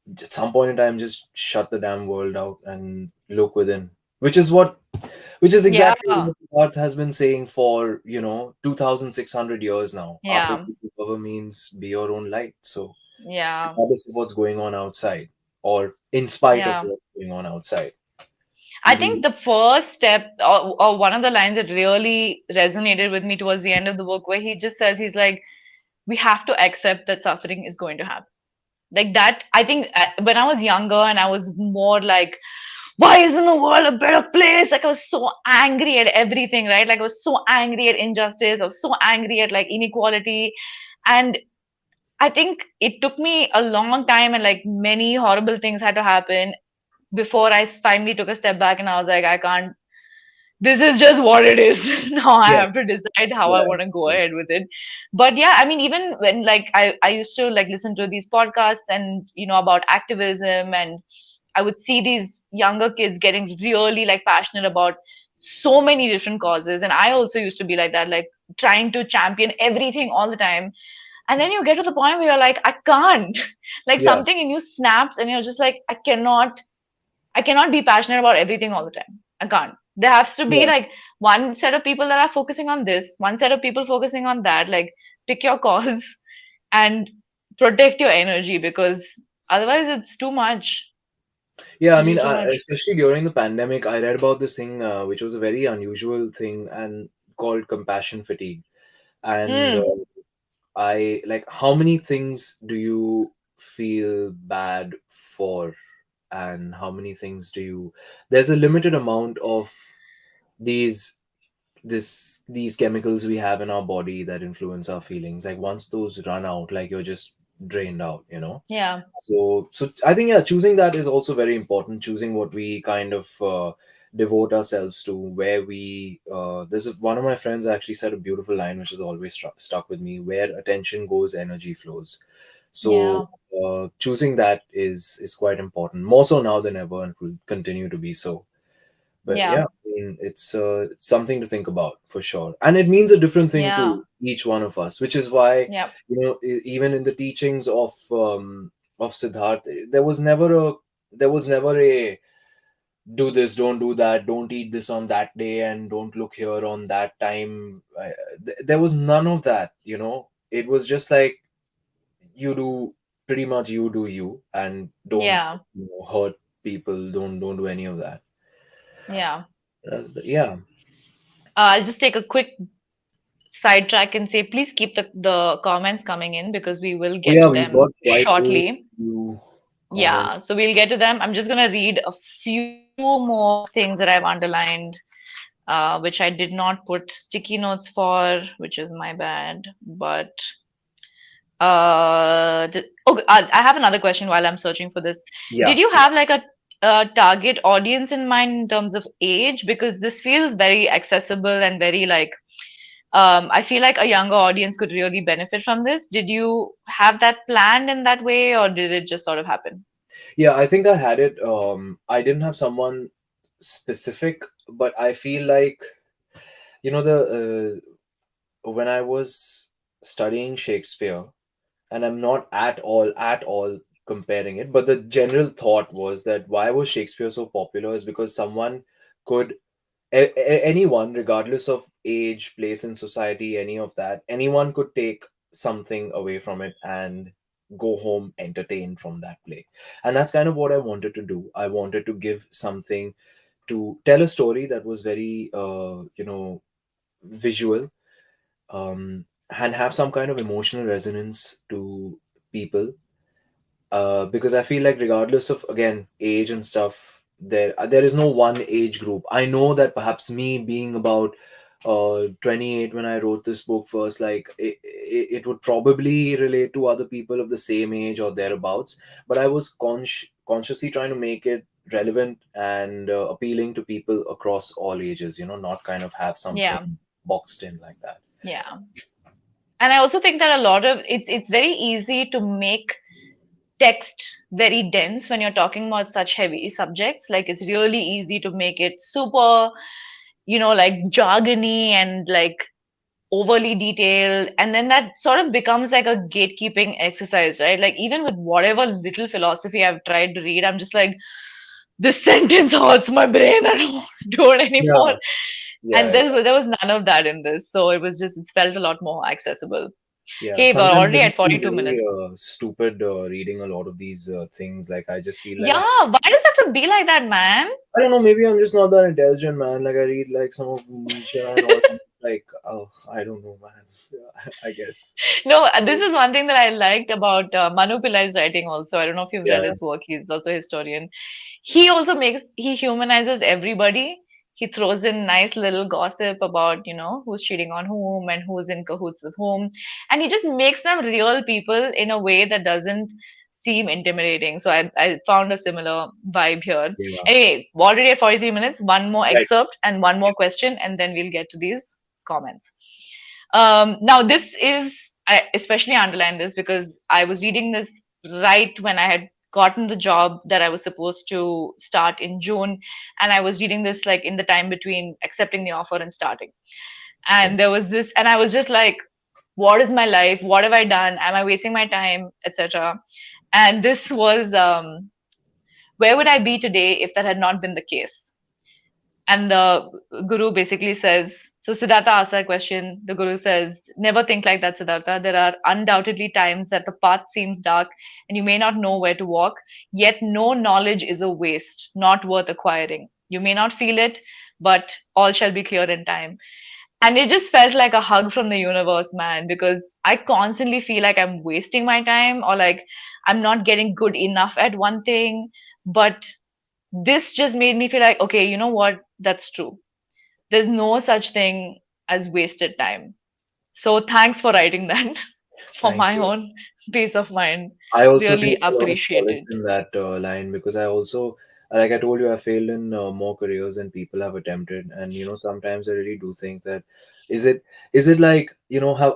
at some point in time, just shut the damn world out and look within, which is yeah, exactly what Siddharth has been saying for 2,600 years now. yeah, Cover means be your own light. So yeah, regardless of what's going on outside, or in spite of yeah. what's going on outside, I you think do. the first step, or one of the lines that really resonated with me towards the end of the book, where he just says, he's like, we have to accept that suffering is going to happen. Like that, I think when I was younger and I was more like, why isn't the world a better place? Like I was so angry at everything, right? Like I was so angry at injustice. I was so angry at like inequality. And I think it took me a long time and like many horrible things had to happen before I finally took a step back and I was like, I can't, this is just what it is. Now I Yeah, have to decide how I yeah, want to go ahead with it. But yeah, I mean, even when like I used to like listen to these podcasts and about activism, and I would see these younger kids getting really like passionate about so many different causes. And I also used to be like that, like trying to champion everything all the time. And then you get to the point where you're like, I can't. Like yeah, something in you snaps and you're just like, I cannot be passionate about everything all the time. I can't. There has to be yeah. like one set of people that are focusing on this, one set of people focusing on that. Like pick your cause and protect your energy, because otherwise it's too much. Yeah, I It's mean, just too much. especially during the pandemic, I read about this thing, which was a very unusual thing, and called compassion fatigue. And Mm, I like, how many things do you feel bad for, and how many things do you? There's a limited amount of these these chemicals we have in our body that influence our feelings. Like once those run out, like you're just drained out, Yeah. so I think, yeah, choosing that is also very important. Choosing what we kind of devote ourselves to, where we one of my friends actually said a beautiful line which has always stuck with me: where attention goes, energy flows. So Yeah. choosing that is quite important, more so now than ever, and will continue to be so. But Yeah. yeah, I mean, it's something to think about for sure, and it means a different thing Yeah. to each one of us, which is why, Yeah. even in the teachings of Siddhartha, there was never a do this, don't do that, don't eat this on that day, and don't look here on that time. There was none of that. It was just like, you do pretty much, you do you, and don't Yeah. hurt people. Don't do any of that. Yeah. Yeah. I'll just take a quick sidetrack and say, please keep the comments coming in because we will Oh get yeah, to we've them got quite a shortly. few Yeah, comments. so we'll get to them. I'm just gonna read a few more things that I've underlined, which I did not put sticky notes for, which is my bad. But okay, I have another question while I'm searching for this. Yeah, Did you yeah. have like a target audience in mind in terms of age? Because this feels very accessible and very like I feel like a younger audience could really benefit from this. Did you have that planned in that way, or did it just sort of happen? Yeah, I think I had it. I didn't have someone specific, but I feel like, the when I was studying Shakespeare, and I'm not at all comparing it, but the general thought was that why was Shakespeare so popular is because someone could anyone, regardless of age, place in society, any of that, anyone could take something away from it and go home entertained from that play. And that's kind of what I wanted to do. I wanted to give something, to tell a story that was very visual, and have some kind of emotional resonance to people, because I feel like, regardless of, again, age and stuff, there is no one age group. I know that perhaps me being about 28 when I wrote this book first, like it would probably relate to other people of the same age or thereabouts, but I was consciously trying to make it relevant and appealing to people across all ages. Not kind of have something Yeah, boxed in like that. yeah. And I also think that a lot of it's very easy to make text very dense when you're talking about such heavy subjects. Like it's really easy to make it super, like jargony and like overly detailed. And then that sort of becomes like a gatekeeping exercise, right? Like even with whatever little philosophy I've tried to read, I'm just like, this sentence hurts my brain. I don't want to do it Yeah, anymore. And yeah, there was none of that in this. So it was just, it felt a lot more accessible. yeah. Hey, we're Sometimes I already at just feel 42 very minutes. stupid reading a lot of these things. Like, I just feel like Yeah, why does it have to be like that, man? I don't know. Maybe I'm just not that intelligent, man. Like, I read like some of Nietzsche and all. Like, oh, I don't know, man. I guess. No, this is one thing that I liked about Manu Pillai's writing also. I don't know if you've read Yeah, his work. He's also a historian. He humanizes everybody. He throws in nice little gossip about, who's cheating on whom and who's in cahoots with whom. And he just makes them real people in a way that doesn't seem intimidating. So I found a similar vibe here. yeah. Anyway, we're already at 43 minutes. One more Right. excerpt and one more question, and then we'll get to these comments. Now, this is, I especially underline this because I was reading this right when I had gotten the job that I was supposed to start in June. And I was reading this like in the time between accepting the offer and starting. Okay. And there was this, and I was just like, what is my life? What have I done? Am I wasting my time? Etc. And this was, where would I be today if that had not been the case? And the guru basically says, so Siddhartha asks that question. The guru says, never think like that, Siddhartha. There are undoubtedly times that the path seems dark and you may not know where to walk, yet no knowledge is a waste, not worth acquiring. You may not feel it, but all shall be clear in time. And it just felt like a hug from the universe, man, because I constantly feel like I'm wasting my time or like I'm not getting good enough at one thing. But this just made me feel like, okay, you know what? That's true. There's no such thing as wasted time. So thanks for writing that. for Thank my you. own peace of mind. I also Really take a lot of appreciate solace it. in that line because I also, like I told you, I failed in more careers than people have attempted, and sometimes I really do think that is it is it like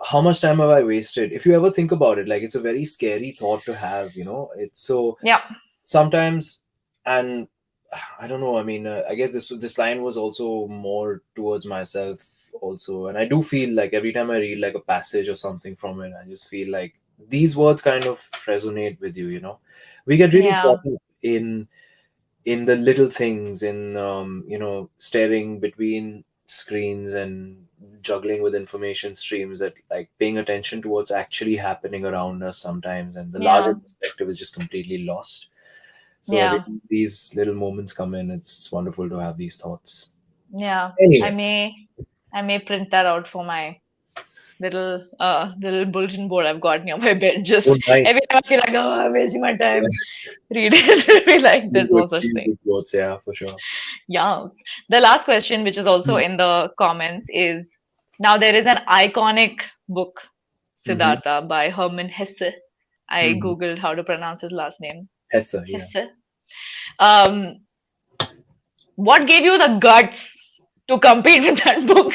how much time have I wasted? If you ever think about it, like it's a very scary thought to have. It's so Yeah, sometimes, and I don't know. I mean, I guess this line was also more towards myself also, and I do feel like every time I read like a passage or something from it, I just feel like these words kind of resonate with you. We get really yeah, caught up in the little things, in staring between screens and juggling with information streams, that like paying attention to what's actually happening around us sometimes, and the larger yeah, perspective is just completely lost. So every yeah, time these little moments come in, it's wonderful to have these thoughts. yeah. I Anyway. may, I may print that out for my little bulletin board I've got near my bed. Just Oh, every nice. time I feel like, oh, I'm wasting my Yeah. time, read it. Be like, Feel there's no good, such feel thing. good quotes, yeah, for sure. Yes. The last question, which is also in the comments, is now there is an iconic book, Mm-hmm. Siddhartha by Hermann Hesse. I Mm-hmm. googled how to pronounce his last name. Hessa, yeah. Hesse. Um, what gave you the guts to compete with that book?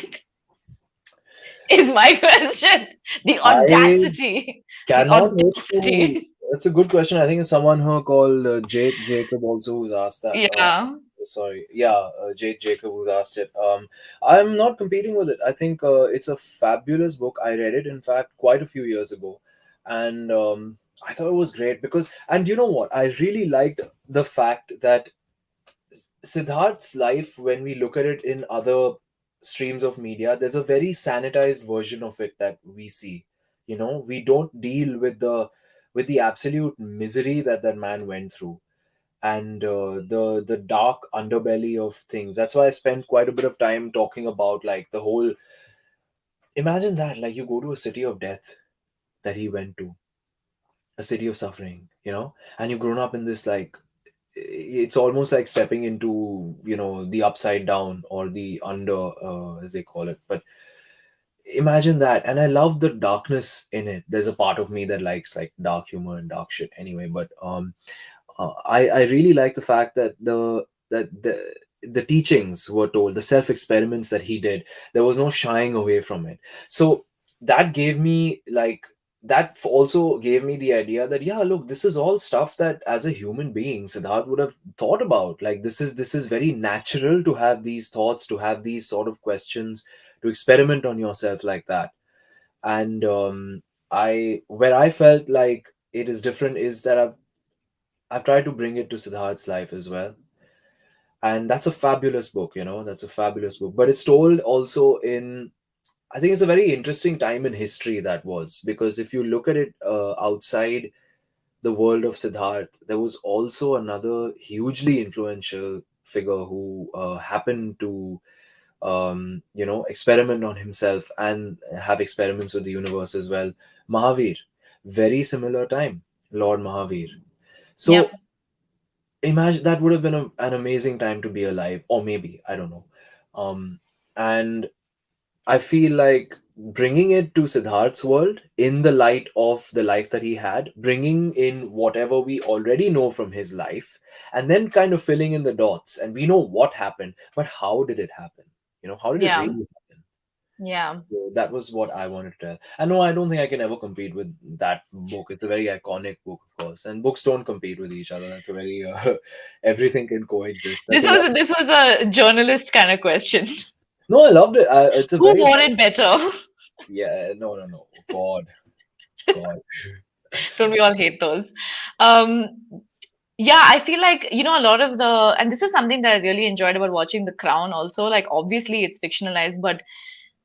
Is my question. The I audacity. The cannot hope to. audacity. That's a good question. I think it's someone who called Jade Jacob also who's asked that. Yeah. Sorry, yeah, Jade Jacob who's asked it. I'm not competing with it. I think it's a fabulous book. I read it, in fact, quite a few years ago, and I thought it was great because, and you know what, I really liked the fact that Siddharth's life, when we look at it in other streams of media, there's a very sanitized version of it that we see. We don't deal with the absolute misery that that man went through, and the dark underbelly of things. That's why I spent quite a bit of time talking about like the whole. Imagine that, like you go to a city of death that he went to, a city of suffering, and you've grown up in this like it's almost like stepping into the upside down or the under as they call it. But imagine that, and I love the darkness in it. There's a part of me that likes like dark humor and dark shit anyway, but I really like the fact that the teachings were told, the self experiments that he did, there was no shying away from it. So that gave me like that also gave me the idea that yeah, look, this is all stuff that as a human being Siddharth would have thought about. Like this is very natural to have these thoughts, to have these sort of questions, to experiment on yourself like that. And I where I felt like it is different is that I've tried to bring it to Siddharth's life as well. And that's a fabulous book, that's a fabulous book. But it's told also in, I think it's a very interesting time in history that was, because if you look at it outside the world of Siddharth, there was also another hugely influential figure who happened to, experiment on himself and have experiments with the universe as well. Mahavir, very similar time, Lord Mahavir. Yep. So imagine that would have been an amazing time to be alive, or maybe I don't know. And I feel like bringing it to Siddharth's world in the light of the life that he had, bringing in whatever we already know from his life, and then kind of filling in the dots. And we know what happened, but how did it happen? How did it Yeah. really happen? Yeah. So that was what I wanted to tell. And no, I don't think I can ever compete with that book. It's a very iconic book, of course, and books don't compete with each other. That's a very everything can coexist. That's This a lot. was this was a journalist kind of question. No, I loved it. It's a Who very wrote it better? yeah. No, no, no. God, God. Don't we all hate those? Um, yeah, I feel like, a lot of and this is something that I really enjoyed about watching The Crown also. Like, obviously, it's fictionalized, but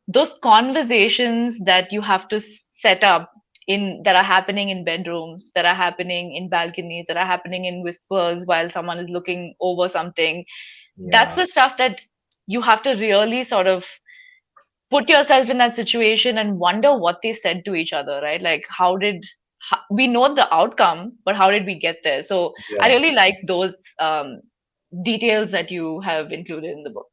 those conversations that you have to set up that are happening in bedrooms, that are happening in balconies, that are happening in whispers while someone is looking over something, that's Yeah, the stuff that you have to really sort of put yourself in that situation and wonder what they said to each other, right? Like, we know the outcome, but how did we get there? So I yeah, really like those details that you have included in the book.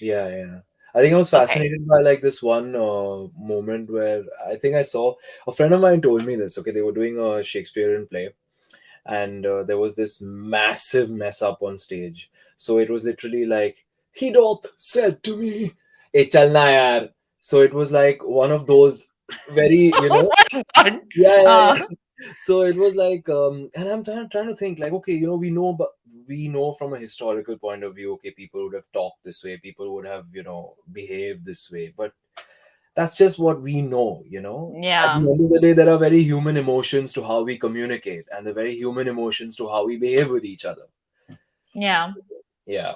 yeah, yeah. I think I was Okay. fascinated by like this one moment where I think I saw a friend of mine told me this. Okay, they were doing a Shakespearean play, and there was this massive mess up on stage. So it was literally like, "He doth said to me, hey, chalna yaar." So it was like one of those very, Oh my God. yeah, yeah, Uh, yeah. So it was like, and I'm trying to think like, okay, we know, but we know from a historical point of view, okay, people would have talked this way, people would have, behaved this way, but that's just what we know, At yeah. the end of the day, there are very human emotions to how we communicate, and the very human emotions to how we behave with each other. Yeah. So, yeah.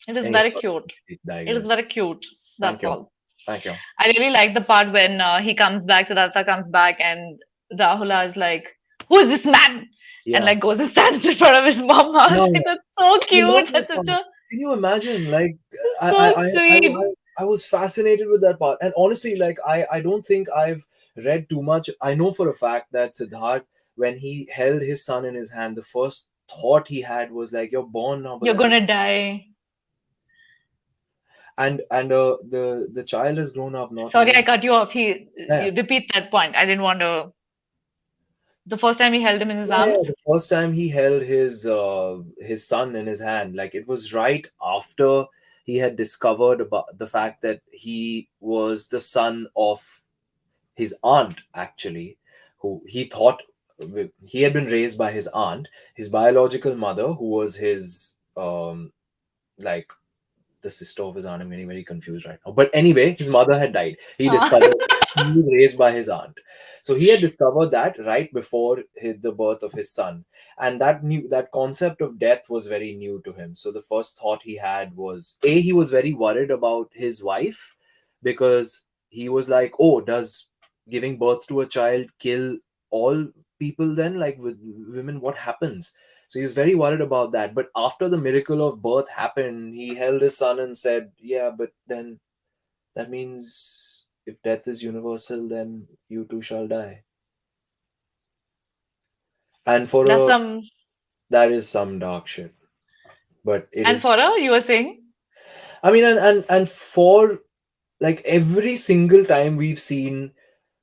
It is Anyway, very sorry, cute. to It is digress. very cute. Thank That's you. all. Thank you. I really like the part when he comes back, Siddhartha comes back, and Rahula is like, "Who is this man?" And Yeah. like goes and stands in front of his mom. I Yeah. was like, "That's so I love cute. that That's such part. a Can you imagine? Like, I, I, so I, I, sweet." I was fascinated with that part. And honestly, like, I don't think I've read too much. I know for a fact that Siddharth, when he held his son in his hand, the first thought he had was like, "You're born now, but You're then," gonna die. and the child has grown up not Sorry, I knowing. cut you off. Yeah, You repeat that point. I didn't want to. The first time he held him in his yeah, yeah. arms. The first time he held his son in his hand, like it was right after he had discovered about the fact that he was the son of his aunt, actually, who he thought he had been raised by his aunt, his biological mother, who was his like the sister of his aunt. I'm getting very confused right now. But anyway, his mother had died. He Uh, discovered he was raised by his aunt. So he had discovered that right before the birth of his son. And that concept of death was very new to him. So the first thought he had was, he was very worried about his wife, because he was like, oh, does giving birth to a child kill all people then? Like with women, what happens? So he was very worried about that. But after the miracle of birth happened, he held his son and said, "Yeah, but then that means if death is universal, then you too shall die." And for that's a some. that is some dark shit. But it And is. for her, you were saying, I mean, and for like every single time we've seen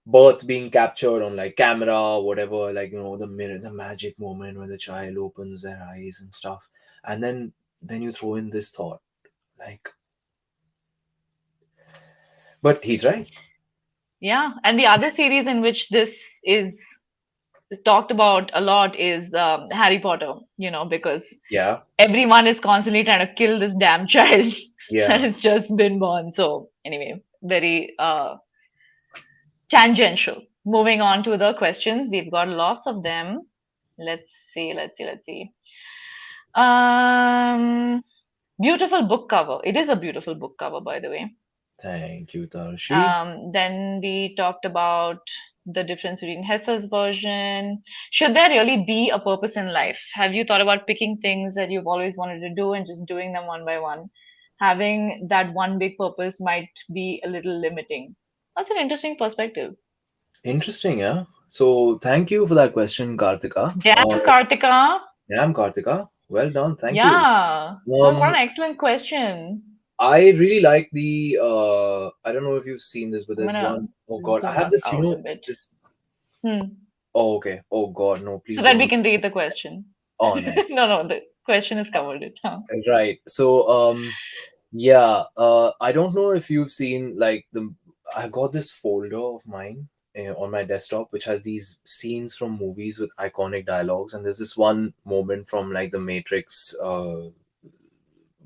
birth being captured on like camera, whatever, like the mirror, the magic moment when the child opens their eyes and stuff, and then you throw in this thought, like, but he's right. yeah. And the other series in which this is talked about a lot is Harry Potter. Because Yeah. everyone is constantly trying to kill this damn child that Yeah, has just been born. So anyway, very tangential. Moving on to the questions, we've got lots of them. Let's see, let's see, let's see. Um, Beautiful book cover. It is a beautiful book cover, by the way. thank you, Tarshi. Then we talked about the difference between Hesse's version. Should there really be a purpose in life? Have you thought about picking things that you've always wanted to do and just doing them one by one? Having that one big purpose might be a little limiting. That's an interesting perspective. Interesting, yeah. So thank you for that question, Kartika. Damn, Kartika. Yeah, Kartika. Well done, thank you. Yeah. What an Um, excellent question. I really like the I don't know if you've seen this, but I'm there's gonna one, oh god, I zoom have us this, out a bit. this, Hmm. oh okay, oh god, no, So please that don't we look. can read the question. Oh nice. No, no, the question has covered it. Huh? Right. So yeah, I don't know if you've seen like I got this folder of mine on my desktop which has these scenes from movies with iconic dialogues, and there's this one moment from like the Matrix,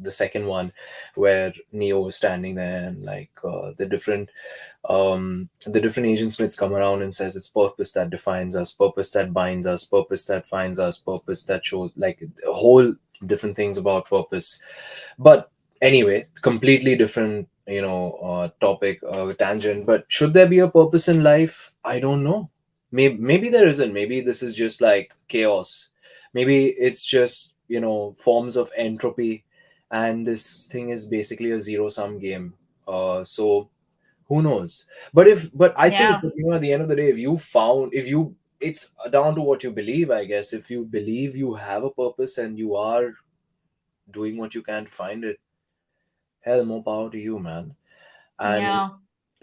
the second one, where Neo is standing there, and like the different agent Smiths come around and says it's purpose that defines us, purpose that binds us, purpose that finds us, purpose that shows, like a whole different things about purpose. But anyway, completely different, topic, tangent. But should there be a purpose in life? I don't know. Maybe there isn't. Maybe this is just like chaos. Maybe it's just forms of entropy, and this thing is basically a zero sum game. So who knows? But I think Yeah, at the end of the day, if you it's down to what you believe, I guess. If you believe you have a purpose and you are doing what you can to find it, Hell, more power to you, man. And Yeah.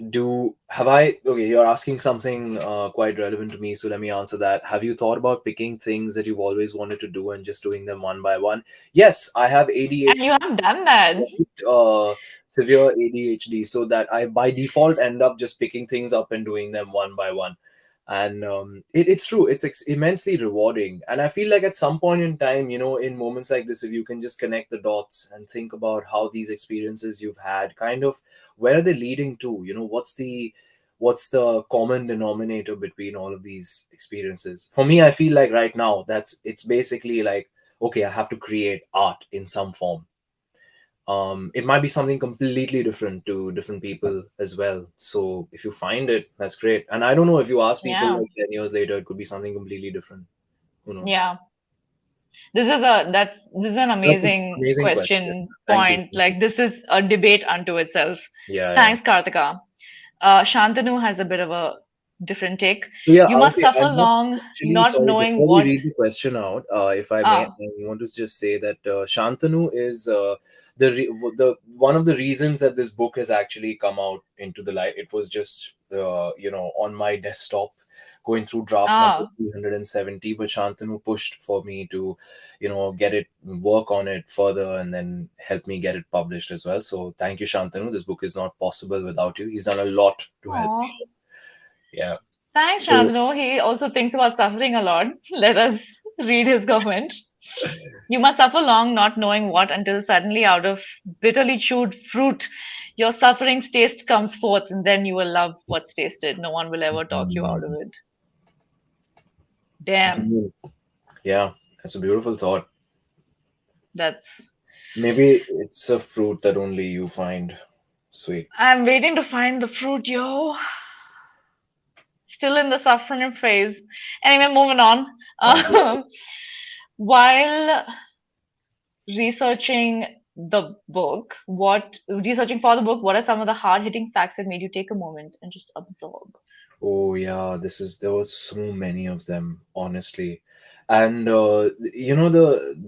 do have I okay, you're asking something quite relevant to me, so let me answer that. Have you thought about picking things that you've always wanted to do and just doing them one by one? Yes, I have And you ADHD, have done that. uh, severe ADHD, so that I by default end up just picking things up and doing them one by one. And it's true, it's immensely rewarding. And I feel like at some point in time, in moments like this, if you can just connect the dots and think about how these experiences you've had, kind of where are they leading to, what's the common denominator between all of these experiences. For me, I feel like right now it's basically like, okay, I have to create art in some form. It might be something completely different to different people as well. So if you find it, that's great. And I don't know, if you ask people Yeah. like 10 years later, it could be something completely different. Who knows? Yeah. This is an That's an amazing amazing question. question Thank you. point. Like this is a debate unto itself. Yeah, yeah. Thanks, Kartika. Shantanu has a bit of a different take. So yeah, You must okay. I suffer must long actually, not sorry, knowing before we what. read the question out, if I may, Ah, I want to just say that Shantanu is the one of the reasons that this book has actually come out into the light. It was just on my desktop going through draft number ah. 370, but Shantanu pushed for me to, get it, work on it further, and then help me get it published as well. So thank you, Shantanu. This book is not possible without you. He's done a lot to help Aw. me. Yeah. Thanks, So, Shantanu. He also thinks about suffering a lot. Let us read his comment. You must suffer long not knowing what until suddenly out of bitterly chewed fruit your suffering's taste comes forth and then you will love what's tasted. No one will ever talk you out of mm, it. Damn. Genial. Yeah, that's a beautiful thought. That's Maybe it's a fruit that only you find sweet. I'm waiting to find the fruit, yo. Still in the suffering phase. Anyway, moving on. Thank you. Um, while researching researching for the book, what are some of the hard hitting facts that made you take a moment and just absorb? Oh yeah, there were so many of them, honestly. And so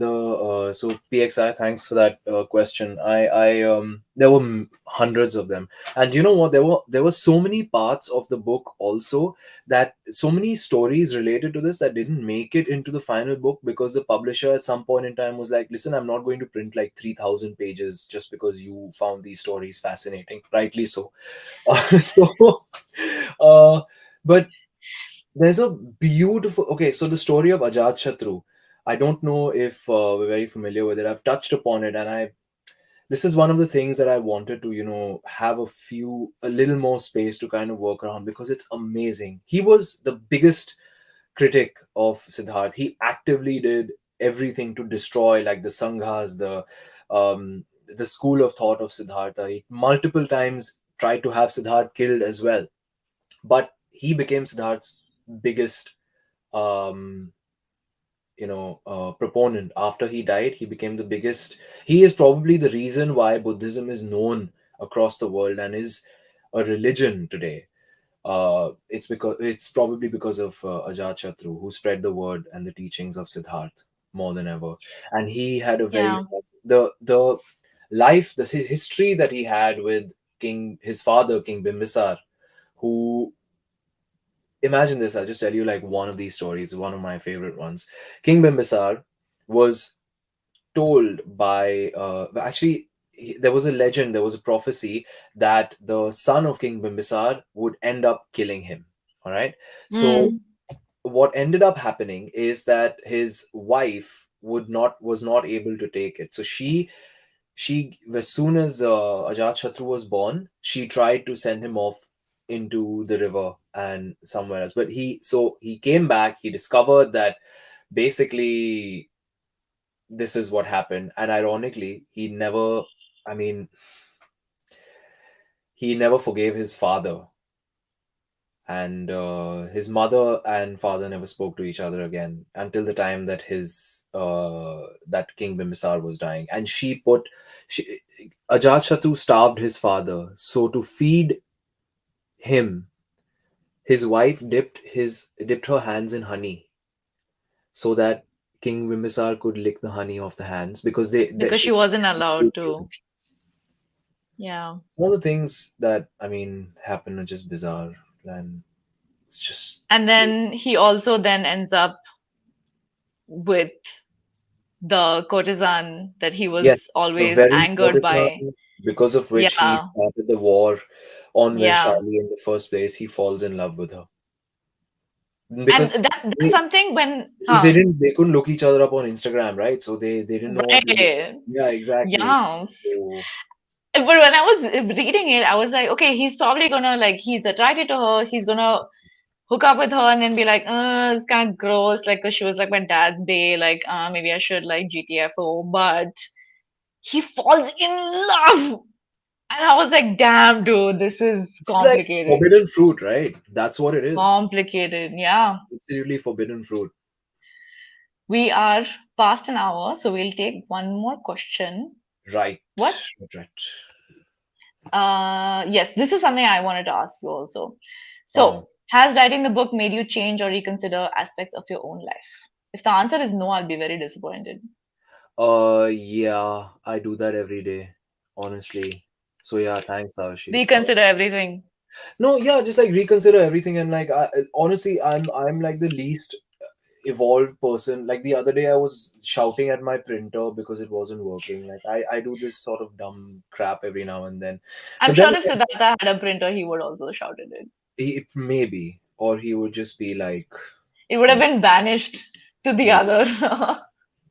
PXI, thanks for that question. I there were hundreds of them. And you know what, there were so many parts of the book also, that so many stories related to this that didn't make it into the final book, because the publisher at some point in time was like, listen, I'm not going to print like 3,000 pages just because you found these stories fascinating. Rightly so. So, uh, but there's a beautiful. Okay, so the story of Ajat Shatru. I don't know if we're very familiar with it. I've touched upon it, and this is one of the things that I wanted to, have a little more space to kind of work around, because it's amazing. He was the biggest critic of Siddharth. He actively did everything to destroy, like, the Sanghas, the school of thought of Siddhartha. He multiple times tried to have Siddharth killed as well, but he became Siddharth's biggest um, proponent. After he died, he became the biggest. He is probably the reason why Buddhism is known across the world and is a religion today. It's probably because of Ajat Shatru, who spread the word and the teachings of Siddharth more than ever. And he had a very Yeah. the life, the history that he had with his father, King Bimbisar, who, imagine this, I'll just tell you like one of these stories, one of my favorite ones. King Bimbisar was told by actually, there was a legend, there was a prophecy that the son of King Bimbisar would end up killing him. All right. So Mm, what ended up happening is that his wife was not able to take it. So she as soon as Ajat Shatru was born, she tried to send him off into the river and somewhere else. But he came back. He discovered that basically this is what happened, and ironically, I mean, he never forgave his father, and his mother and father never spoke to each other again until the time that that King Bimbisar was dying. And she Ajatashatru starved his father, so to feed him, his wife dipped her hands in honey, so that King Bimbisar could lick the honey off the hands, because because she wasn't allowed to. Yeah. Some of the things that I mean happen are just bizarre, and it's just And crazy. then he also then ends up with the courtesan that he Yes, was the always very angered by. courtesan because of which he Yeah. started the war on Yeah. Vaishali in the first place. He falls in love with her And because that's they, something when, because huh? they couldn't look each other up on Instagram, right? So they didn't know what to do. Right. Yeah, exactly. Yeah. So But when I was reading it, I was like, okay, he's probably gonna like he's attracted to her. He's gonna hook up with her and then be like, it's kind of gross. Like, 'cause she was like my dad's bae. Like, maybe I should like GTFO. But he falls in love, and I was like, damn, dude, this is it's like complicated. forbidden fruit, right? That's what it is. Complicated. Yeah. Absolutely forbidden fruit. We are past an hour, so we'll take one more question. Right. What? Right. Yes, this is something I wanted to ask you also. Uh-huh. So, has writing the book made you change or reconsider aspects of your own life? If the answer is no, I'll be very disappointed. Yeah, I do that every day, honestly. So yeah, thanks, Tashi. Reconsider everything. No, yeah, just like reconsider everything and like honestly, I'm like the least evolved person. Like the other day, I was shouting at my printer because it wasn't working. Like I do this sort of dumb crap every now and then, I'm but then sure if again, Siddhartha had a printer, he would also shout at it. he maybe or he would just be like, It would you have know, been banished to the maybe other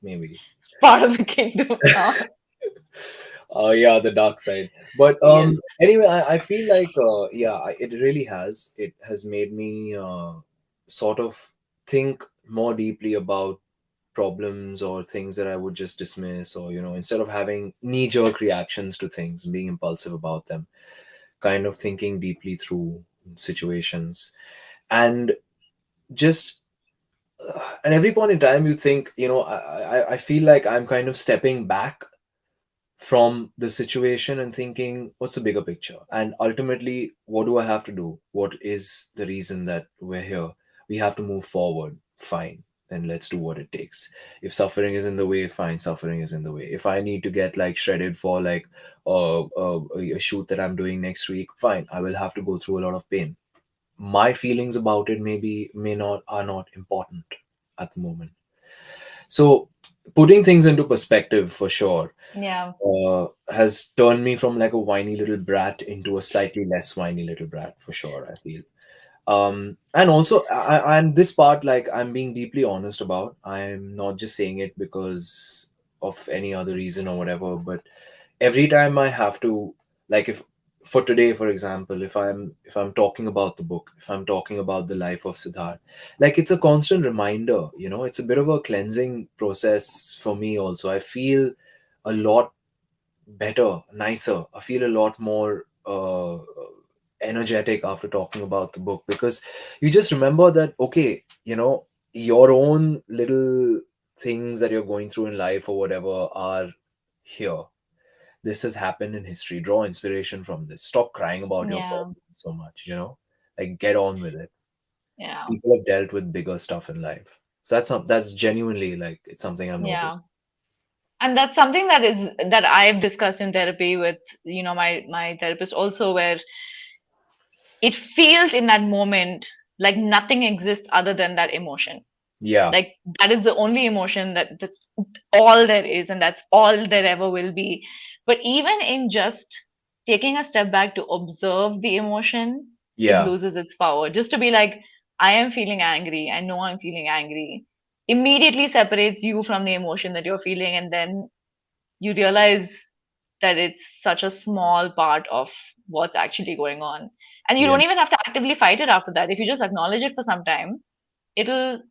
maybe. part of the kingdom now. Yeah, the dark side. But Yes. anyway, I feel like yeah, it really has. It has made me sort of think more deeply about problems or things that I would just dismiss, or instead of having knee-jerk reactions to things and being impulsive about them, kind of thinking deeply through situations. And just at every point in time you think, I feel like I'm kind of stepping back from the situation and thinking, what's the bigger picture? And ultimately, what do I have to do? What is the reason that we're here? We have to move forward. Fine. Then let's do what it takes. If suffering is in the way, fine, suffering is in the way. If I need to get like shredded for like a shoot that I'm doing next week, fine. I will have to go through a lot of pain. My feelings about it maybe may not are not important at the moment. So putting things into perspective for sure Yeah. has turned me from like a whiny little brat into a slightly less whiny little brat for sure, I feel. And also and this part, like, I'm being deeply honest about. I'm not just saying it because of any other reason or whatever, but every time I have to, like, if for today, for example, if I'm talking about the book, if I'm talking about the life of Siddharth, like, it's a constant reminder. It's a bit of a cleansing process for me also. I feel a lot better, nicer. I feel a lot more energetic after talking about the book, because you just remember that, okay, your own little things that you're going through in life or whatever are here. This has happened in history. Draw inspiration from this. Stop crying about your Yeah. problems so much, like, get on with it. Yeah. People have dealt with bigger stuff in life. So that's genuinely, like, it's something I've Yeah. noticed. And that's something that I've discussed in therapy with, my therapist also, where it feels in that moment like nothing exists other than that emotion. Yeah. Like that is the only emotion that's all there is, and that's all there ever will be. But even in just taking a step back to observe the emotion, it Yeah. loses its power. Just to be like, I am feeling angry, I know I'm feeling angry, immediately separates you from the emotion that you're feeling, and then you realize that it's such a small part of what's actually going on. And you Yeah. don't even have to actively fight it after that. If you just acknowledge it for some time, it'll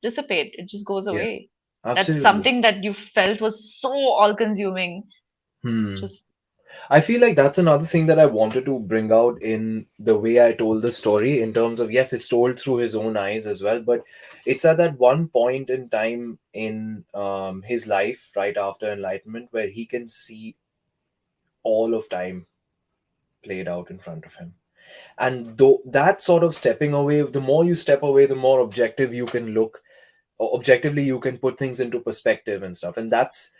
dissipate. It just goes Yeah. away. That's Absolutely. something that you felt was so all consuming. Hmm. Just, I feel like that's another thing that I wanted to bring out in the way I told the story, in terms of, yes, it's told through his own eyes as well, but it's at that one point in time in his life, right after enlightenment, where he can see all of time played out in front of him. And though that sort of stepping away, the more you step away, the more objective you can look, or objectively you can put things into perspective and stuff. And that's,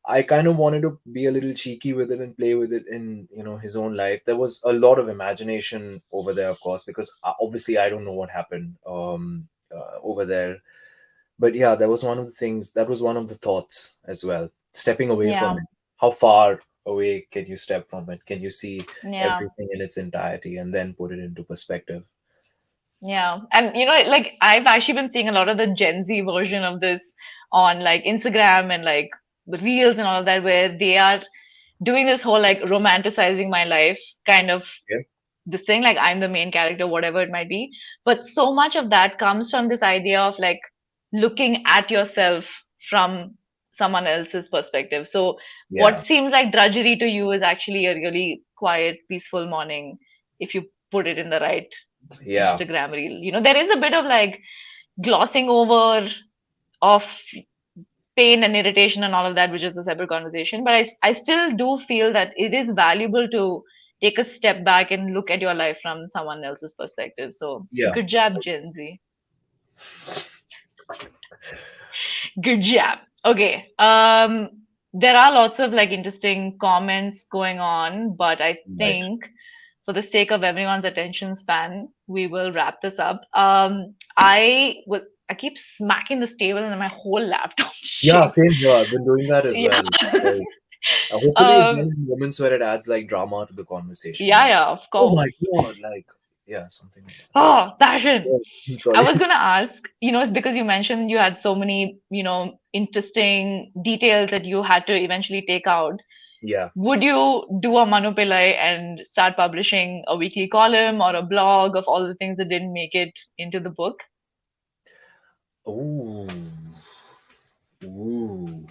I kind of wanted to be a little cheeky with it and play with it in, his own life. There was a lot of imagination over there, of course, because obviously I don't know what happened over there. But yeah, that was one of the things. That was one of the thoughts as well. Stepping away from Yeah, it. How far away can you step from it? Can you see yeah. everything in its entirety and then put it into perspective? Yeah. And like I've actually been seeing a lot of the Gen Z version of this on like Instagram and like the reels and all of that, where they are doing this whole like romanticizing my life kind of Yeah. this thing, like I'm the main character, whatever it might be. But so much of that comes from this idea of like looking at yourself from someone else's perspective. So what Yeah. seems like drudgery to you is actually a really quiet, peaceful morning if you put it in the right Yeah. Instagram reel. There is a bit of like glossing over of pain and irritation and all of that, which is a separate conversation. But I still do feel that it is valuable to take a step back and look at your life from someone else's perspective. So Yeah. good job, Gen Z. Good job. Okay. There are lots of like interesting comments going on, but I Right. think for the sake of everyone's attention span, we will wrap this up. I keep smacking this table and my whole laptop Yeah, shakes. same here. I've been doing that as Yeah. well. Like, hopefully, it's not Um, in moments where it adds like drama to the conversation. yeah, Like, yeah, of oh course. my god, like, yeah, something like that. Oh, passion. Yeah, I sorry. was gonna ask, it's because you mentioned you had so many, interesting details that you had to eventually take out. Yeah. Would you do a Manupillai and start publishing a weekly column or a blog of all the things that didn't make it into the book? Ooh. Ooh.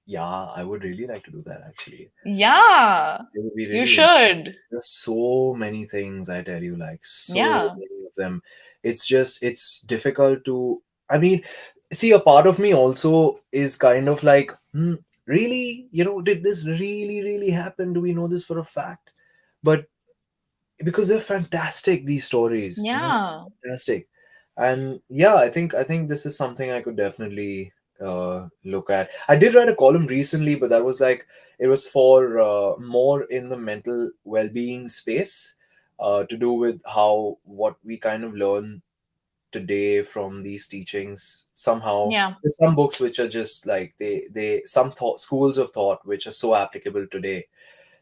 Yeah, I would really like to do that actually. Yeah, It would be you really should. There's so many things, I tell you, like so Yeah, many of them. It's difficult to. I mean, see, a part of me also is kind of like, really, did this really happen? Do we know this for a fact? But because they're fantastic, these stories, yeah, fantastic. And yeah, I think this is something I could definitely look at. I did write a column recently, but that was like, it was for more in the mental well-being space, to do with how what we kind of learn today from these teachings. Somehow yeah, there's some books which are just like, they some thought schools of thought which are so applicable today.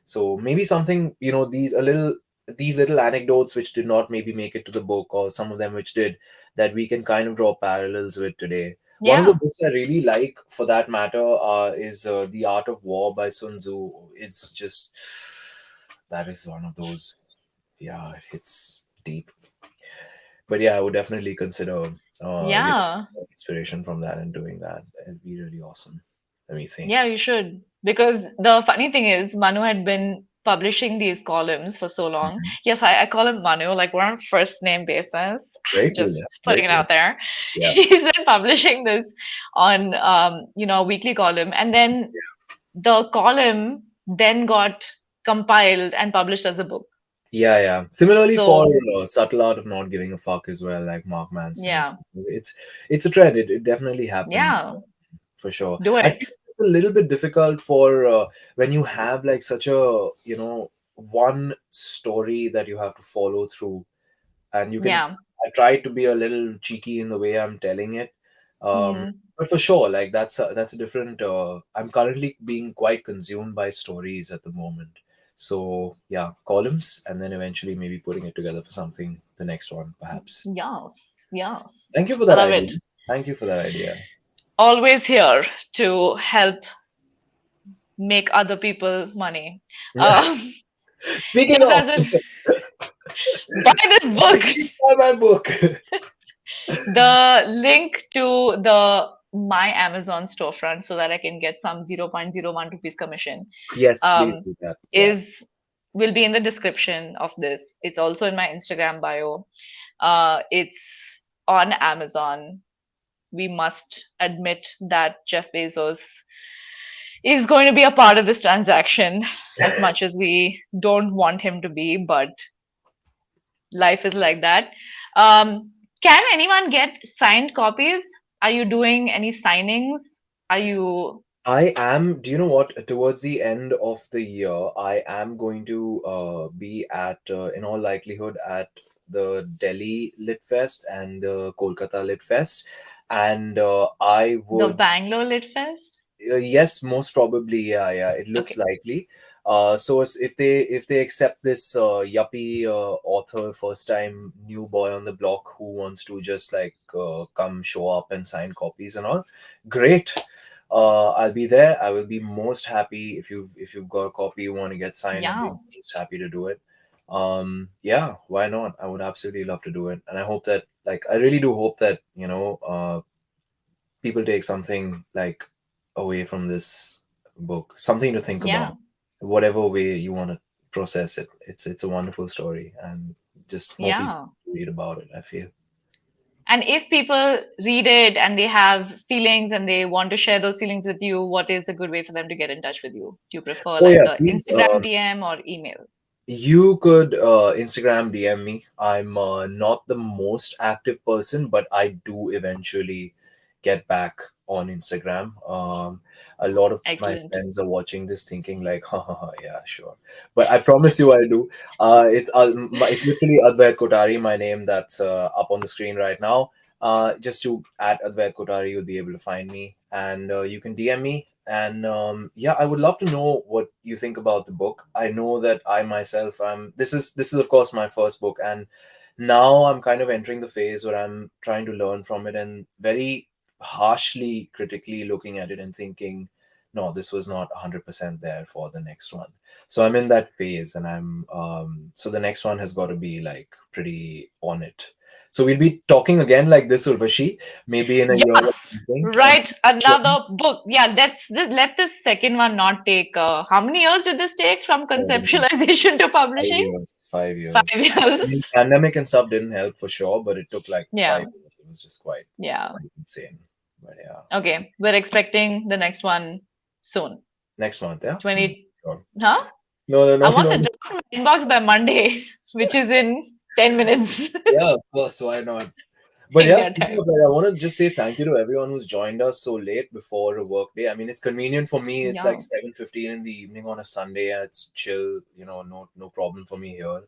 So maybe something, these little anecdotes which did not maybe make it to the book, or some of them which did, that we can kind of draw parallels with today. One of the yeah, books I really like, for that matter, is The Art of War by Sun Tzu. It's just, that is one of those, yeah, it hits deep. But yeah, I would definitely consider, yeah. inspiration from that and doing that. It'd be really awesome. Let me think. Yeah, you should. Because the funny thing is, Manu had been publishing these columns for so long. Mhm. Yes, I call him Manu, like we're on first name basis, Very cool. just Yeah. Very putting it cool. out there. Yeah. He's been publishing this on, a weekly column. And then the column then got compiled and published as a book. Yeah, yeah. Similarly for So, Subtle Art of Not Giving a Fuck as well, like Mark Manson's. yeah, It's a trend. It definitely happens, yeah, for sure. do I it. think it's a little bit difficult for, when you have like such a, one story that you have to follow through, and you can. Yeah. I try to be a little cheeky in the way I'm telling it, Hmm. but for sure, like that's a different. I'm currently being quite consumed by stories at the moment. So yeah, columns, and then eventually maybe putting it together for something. The next one, perhaps. Yeah, yeah. Thank you for I that love idea. it. Thank you for that idea. Always here to help make other people money. Um, Speaking just of, as in, buy this book. please buy my book. The link to the my Amazon storefront so that I can get some 0.01 rupees commission Yes, please um, do that. Yeah. is will be in the description of this. It's also in my Instagram bio. It's on Amazon. We must admit that Jeff Bezos is going to be a part of this transaction as much as we don't want him to be, but life is like that. Can anyone get signed copies? Are you doing any signings? Are you? I am. Do you know what? Towards the end of the year, I am going to be at, in all likelihood, at the Delhi Lit Fest and the Kolkata Lit Fest, and I The would. Bangalore Lit Fest? Yes, most probably. Yeah, yeah. It looks Okay. likely. If they accept this yuppie author, first time new boy on the block who wants to just like come show up and sign copies and all, great. I'll be there. I will be most happy if you've got a copy you want to get signed. I'll be Yeah. most happy to do it. Yeah, why not? I would absolutely love to do it, and I hope that like I really do hope that people take something like away from this book, something to think about, Yeah. whatever way you want to process it. It's a wonderful story, and just more people Yeah. read about it, I feel. And if people read it and they have feelings and they want to share those feelings with you, what is a good way for them to get in touch with you? Do you prefer Oh like yeah, a please. Instagram DM or email? You could Instagram DM me. I'm not the most active person, but I do eventually get back on Instagram. A lot of my Excellent. friends are watching this thinking like, ha ha ha, yeah, sure. But I promise you I do. It's literally Advait Kottary, my name that's up on the screen right now. Just to at Advait Kottary, you'll be able to find me, and you can DM me. And yeah, I would love to know what you think about the book. I know that I myself am. This is of course my first book, and now I'm kind of entering the phase where I'm trying to learn from it and very harshly, critically looking at it and thinking, no, this was not 100% there for the next one. So I'm in that phase, and so the next one has got to be like pretty on it. So we'll be talking again like this, Urvashi, maybe in a year or Yes, something. And right. Another book. Yeah, let this second one not take. How many years did this take from uh, conceptualization to Five publishing? years. 5 years. 5 years. I mean, pandemic and stuff didn't help for sure, but it took like five Yeah, years. It was just quite yeah. quite insane. But yeah, Okay, we're expecting the next one soon. next month, yeah. 20, Sure. huh? No, no, I no, want no. the draft in my inbox by Monday, which is in 10 minutes Yeah, of course. Why not? But yeah, India speaking time. of that, I want to just say thank you to everyone who's joined us so late before a work day. I mean, it's convenient for me. It's like Yeah, 7:15 in the evening on a Sunday, and it's chill. No problem for me here.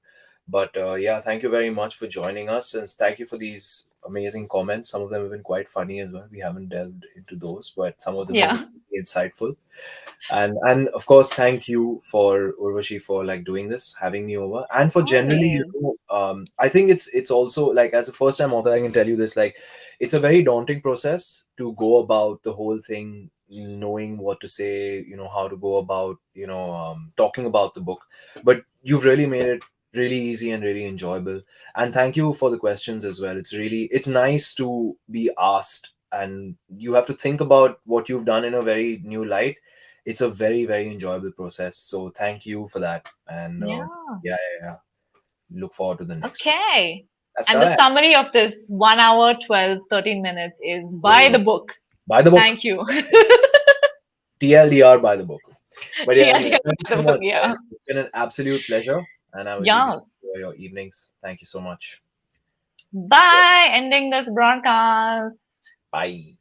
But yeah, thank you very much for joining us, and thank you for these amazing comments. Some of them have been quite funny as well. We haven't delved into those, but some of them have yeah. been really insightful. And of course, thank you for Urvashi for like doing this, having me over, and for generally, Always. I think it's also like as a first time author, I can tell you this, like it's a very daunting process to go about the whole thing, knowing what to say, how to go about, talking about the book, but you've really made it really easy and really enjoyable. And thank you for the questions as well. It's nice to be asked, and you have to think about what you've done in a very new light. It's a very very enjoyable process, so thank you for that. And Yeah. yeah, yeah, yeah, look forward to the next one. Okay. That's And the correct. summary of this 1 hour, 12, 13 minutes is buy the So book. buy the book. Thank you. That's it. TLDR, buy the book. But yeah, anyway, TLDR thank buy you the so book. much, Yeah. guys. It's been an absolute pleasure, and I will leave you Yes. to your evenings. Thank you so much. Take care. Bye. Ending this broadcast. Bye.